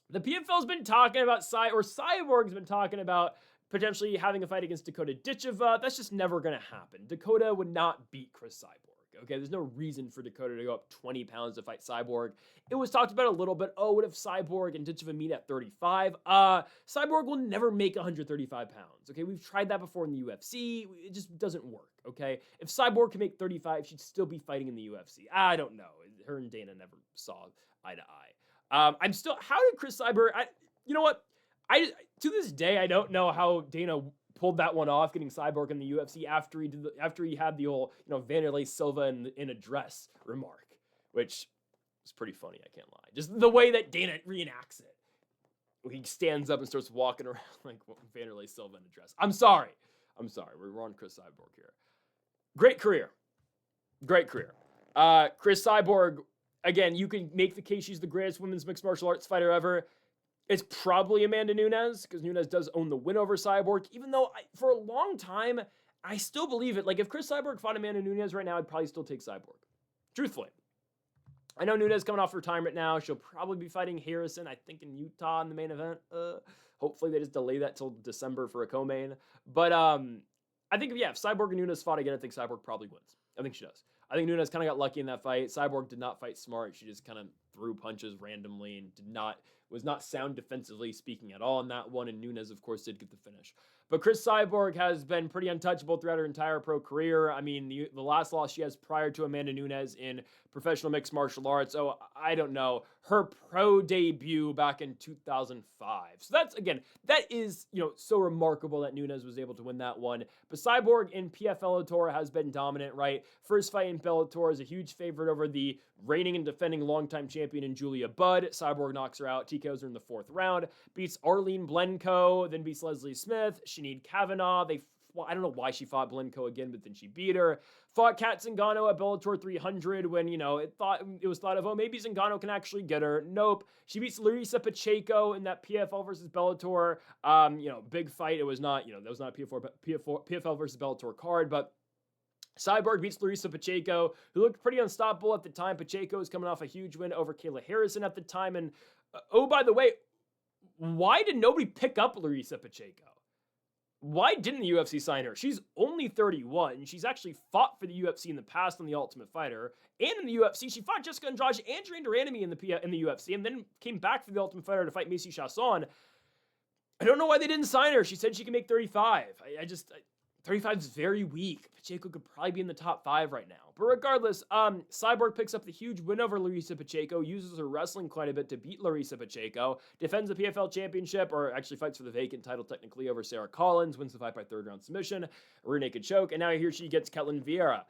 the PFL's been talking about, Cyborg's been talking about potentially having a fight against Dakota Ditcheva. That's just never going to happen. Dakota would not beat Cris Cyborg. Okay, there's no reason for Dakota to go up 20 pounds to fight Cyborg. It was talked about a little bit. Oh, what if Cyborg and Ditcheva meet at 35? Cyborg will never make 135 pounds. Okay, we've tried that before in the UFC. It just doesn't work. Okay, if Cyborg can make 35, she'd still be fighting in the UFC. I don't know. Her and Dana never saw eye to eye. I'm still. How did Cris Cyborg? You know what? To this day, I don't know how Dana pulled that one off, getting Cyborg in the UFC after he had the whole, Vanderlei Silva in a dress remark, which was pretty funny, I can't lie. Just the way that Dana reenacts it. He stands up and starts walking around like Vanderlei Silva in a dress. I'm sorry. We're on Cris Cyborg here. Great career. Cris Cyborg, again, you can make the case she's the greatest women's mixed martial arts fighter ever. It's probably Amanda Nunes, because Nunes does own the win over Cyborg, even though for a long time, I still believe it. Like, if Cris Cyborg fought Amanda Nunes right now, I'd probably still take Cyborg. Truthfully. I know Nunes coming off retirement now. She'll probably be fighting Harrison, I think, in Utah in the main event. Hopefully they just delay that till December for a co-main. But I think, if Cyborg and Nunes fought again, I think Cyborg probably wins. I think she does. I think Nunes kind of got lucky in that fight. Cyborg did not fight smart. She just kind of threw punches randomly and was not sound defensively speaking at all in that one. And Nunes, of course, did get the finish. But Cris Cyborg has been pretty untouchable throughout her entire pro career. I mean, the last loss she has prior to Amanda Nunes in professional mixed martial arts. Oh, I don't know. Her pro debut back in 2005. So that is, so remarkable that Nunes was able to win that one. But Cyborg in PFL Tampa has been dominant, right? First fight in Bellator is a huge favorite over the reigning and defending longtime champion in Julia Budd. Cyborg knocks her out. TKOs her in the 4th round. Beats Arlene Blenko, then beats Leslie Smith. Sinead Kavanaugh. I don't know why she fought Blenko again, but then she beat her. Fought Kat Zingano at Bellator 300 when, it was thought of, maybe Zingano can actually get her. Nope. She beats Larissa Pacheco in that PFL versus Bellator, big fight. It was not, that was not a PFL versus Bellator card, but Cyborg beats Larissa Pacheco, who looked pretty unstoppable at the time. Pacheco was coming off a huge win over Kayla Harrison at the time. And, oh, by the way, why did nobody pick up Larissa Pacheco? Why didn't the UFC sign her? She's only 31. She's actually fought for the UFC in the past on The Ultimate Fighter. And in the UFC, she fought Jessica Andrade and trained her enemy in the UFC, and then came back for the Ultimate Fighter to fight Macy Chasson. I don't know why they didn't sign her. She said she can make 35. 35 is very weak. Pacheco could probably be in the top 5 right now. But regardless, Cyborg picks up the huge win over Larissa Pacheco, uses her wrestling quite a bit to beat Larissa Pacheco, defends the PFL championship, or actually fights for the vacant title technically over Sarah Collins, wins the fight by 3rd round submission, rear naked choke, and now here she gets Ketlen Vieira.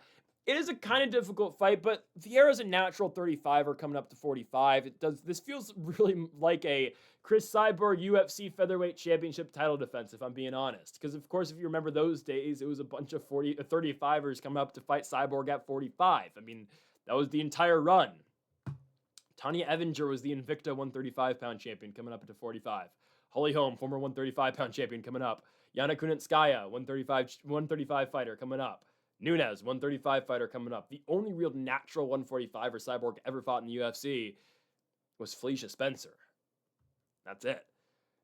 It is a kind of difficult fight, but Vieira's a natural 35er coming up to 45. This feels really like a Cris Cyborg UFC Featherweight Championship title defense, if I'm being honest. Because, of course, if you remember those days, it was a bunch of 35ers coming up to fight Cyborg at 45. I mean, that was the entire run. Tanya Evinger was the Invicta 135-pound champion coming up to 45. Holly Holm, former 135-pound champion, coming up. Yana Kunitskaya, 135 fighter, coming up. Nunes, 135 fighter, coming up. The only real natural 145er Cyborg ever fought in the UFC was Felicia Spencer. That's it.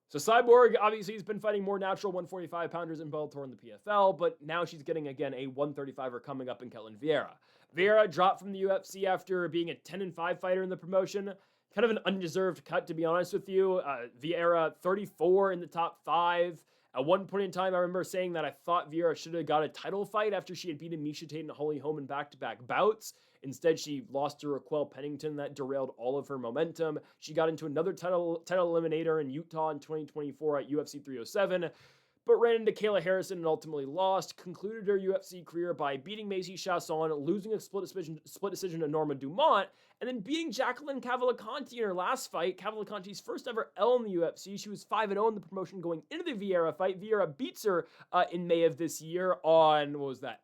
So Cyborg, obviously, has been fighting more natural 145-pounders in Bellator and the PFL, but now she's getting, again, a 135er coming up in Ketlen Vieira. Vieira dropped from the UFC after being a 10-5 fighter in the promotion. Kind of an undeserved cut, to be honest with you. Vieira, 34 in the top 5. At one point in time, I remember saying that I thought Vieira should have got a title fight after she had beaten Miesha Tate and Holly Holm in back-to-back bouts. Instead, she lost to Raquel Pennington. That derailed all of her momentum. She got into another title eliminator in Utah in 2024 at UFC 307, but ran into Kayla Harrison and ultimately lost. Concluded her UFC career by beating Macy Chasson, losing a split decision to Norma Dumont, and then beating Jacqueline Cavalcanti in her last fight. Cavalcanti's first ever L in the UFC. She was 5-0 in the promotion going into the Vieira fight. Vieira beats her in May of this year on,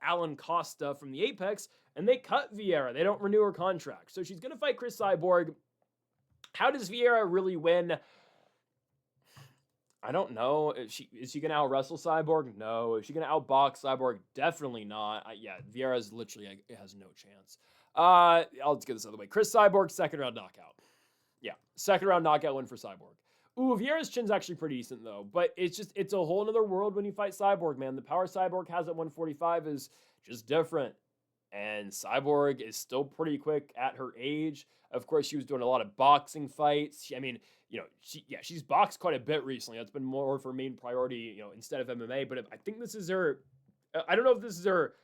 Alan Costa from the Apex, and they cut Vieira. They don't renew her contract. So she's going to fight Cris Cyborg. How does Vieira really win? I don't know. Is she going to out-wrestle Cyborg? No. Is she going to outbox Cyborg? Definitely not. Yeah, Vieira's literally has no chance. I'll just get this out of the way. Cris Cyborg, second round knockout. Yeah, second round knockout win for Cyborg. Ooh, Vieira's chin's actually pretty decent, though. But it's a whole other world when you fight Cyborg, man. The power Cyborg has at 145 is just different. And Cyborg is still pretty quick at her age. Of course, she was doing a lot of boxing fights. She's boxed quite a bit recently. That's been more of her main priority, instead of MMA. But I think this is her, I don't know if this is her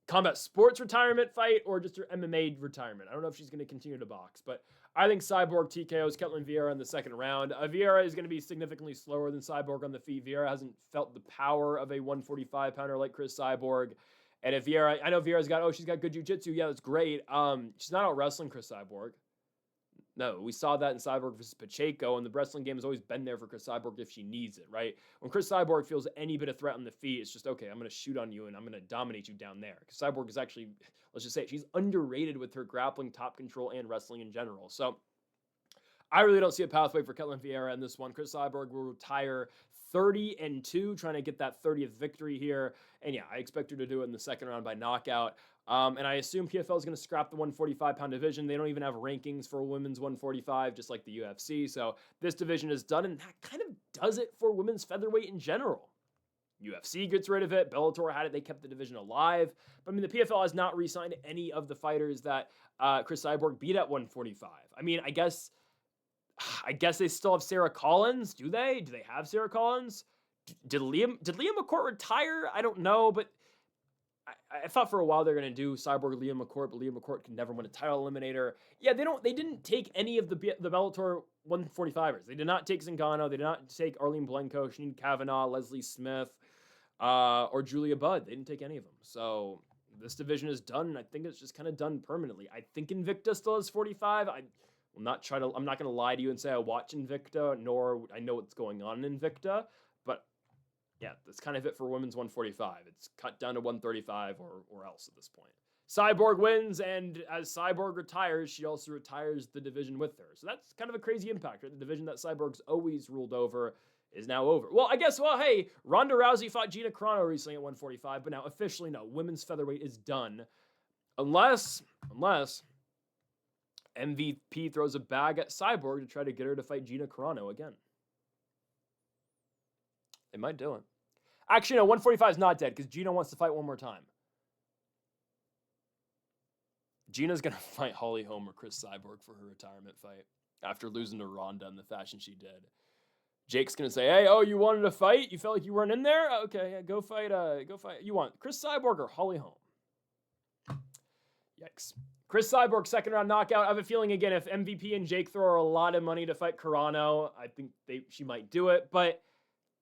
combat sports retirement fight or just her MMA retirement. I don't know if she's going to continue to box. But I think Cyborg TKOs Ketlen Vieira in the second round. Vieira is going to be significantly slower than Cyborg on the feet. Vieira hasn't felt the power of a 145-pounder like Cris Cyborg. And if Vieira, I know Vieira's she's got good jiu-jitsu. Yeah, that's great. She's not out wrestling Cris Cyborg. No, we saw that in Cyborg versus Pacheco, and the wrestling game has always been there for Cris Cyborg if she needs it, right? When Cris Cyborg feels any bit of threat on the feet, it's just, okay, I'm going to shoot on you, and I'm going to dominate you down there. Because Cyborg is actually, let's just say it, she's underrated with her grappling, top control, and wrestling in general. So I really don't see a pathway for Ketlen Vieira in this one. Cris Cyborg will retire 30-2, trying to get that 30th victory here. And yeah, I expect her to do it in the second round by knockout. And I assume PFL is going to scrap the 145-pound division. They don't even have rankings for women's 145, just like the UFC. So this division is done, and that kind of does it for women's featherweight in general. UFC gets rid of it. Bellator had it. They kept the division alive. But, the PFL has not re-signed any of the fighters that Cris Cyborg beat at 145. I guess they still have Sarah Collins. Do they? Do they have Sarah Collins? Did Liam McCourt retire? I don't know, but I thought for a while they're going to do Cyborg Liam McCourt, but Liam McCourt can never win a title eliminator. Yeah, they didn't take any of the Bellator 145ers. They did not take Zingano. They did not take Arlene Blenko, Shanine Kavanaugh, Leslie Smith, or Julia Budd. They didn't take any of them. So this division is done, and I think it's just kind of done permanently. I think Invicta still has 45. I'm not going to lie to you and say I watch Invicta, nor I know what's going on in Invicta, but yeah, that's kind of it for women's 145. It's cut down to 135 or else at this point. Cyborg wins, and as Cyborg retires, she also retires the division with her. So that's kind of a crazy impact, right? The division that Cyborg's always ruled over is now over. Well, hey, Ronda Rousey fought Gina Carano recently at 145, but now officially no, women's featherweight is done. Unless MVP throws a bag at Cyborg to try to get her to fight Gina Carano again. They might do it. Actually, no, 145 is not dead because Gina wants to fight one more time. Gina's going to fight Holly Holm or Cris Cyborg for her retirement fight after losing to Ronda in the fashion she did. Jake's going to say, hey, you wanted to fight? You felt like you weren't in there? Okay, yeah, go fight. You want Cris Cyborg or Holly Holm? Yikes. Cris Cyborg, second round knockout. I have a feeling, again, if MVP and Jake throw her a lot of money to fight Carano, I think she might do it. But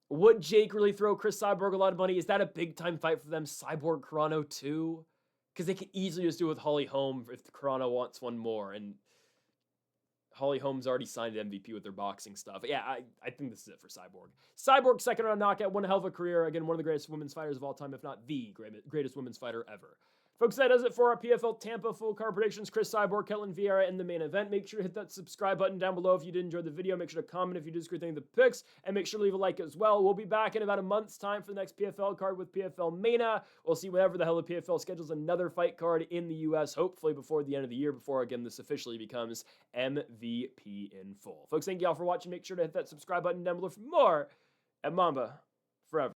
would Jake really throw Cris Cyborg a lot of money? Is that a big-time fight for them? Cyborg Carano too? Because they could easily just do it with Holly Holm if Carano wants one more. And Holly Holm's already signed MVP with their boxing stuff. Yeah, I think this is it for Cyborg. Cyborg, second round knockout, one hell of a career. Again, one of the greatest women's fighters of all time, if not the greatest women's fighter ever. Folks, that does it for our PFL Tampa full card predictions. Cris Cyborg, Ketlen Vieira in the main event. Make sure to hit that subscribe button down below if you did enjoy the video. Make sure to comment if you disagree with any of the picks. And make sure to leave a like as well. We'll be back in about a month's time for the next PFL card with PFL Mania. We'll see whenever the hell the PFL schedules another fight card in the U.S., hopefully before the end of the year, before, again, this officially becomes MVP in full. Folks, thank you all for watching. Make sure to hit that subscribe button down below for more at Mamba Forever.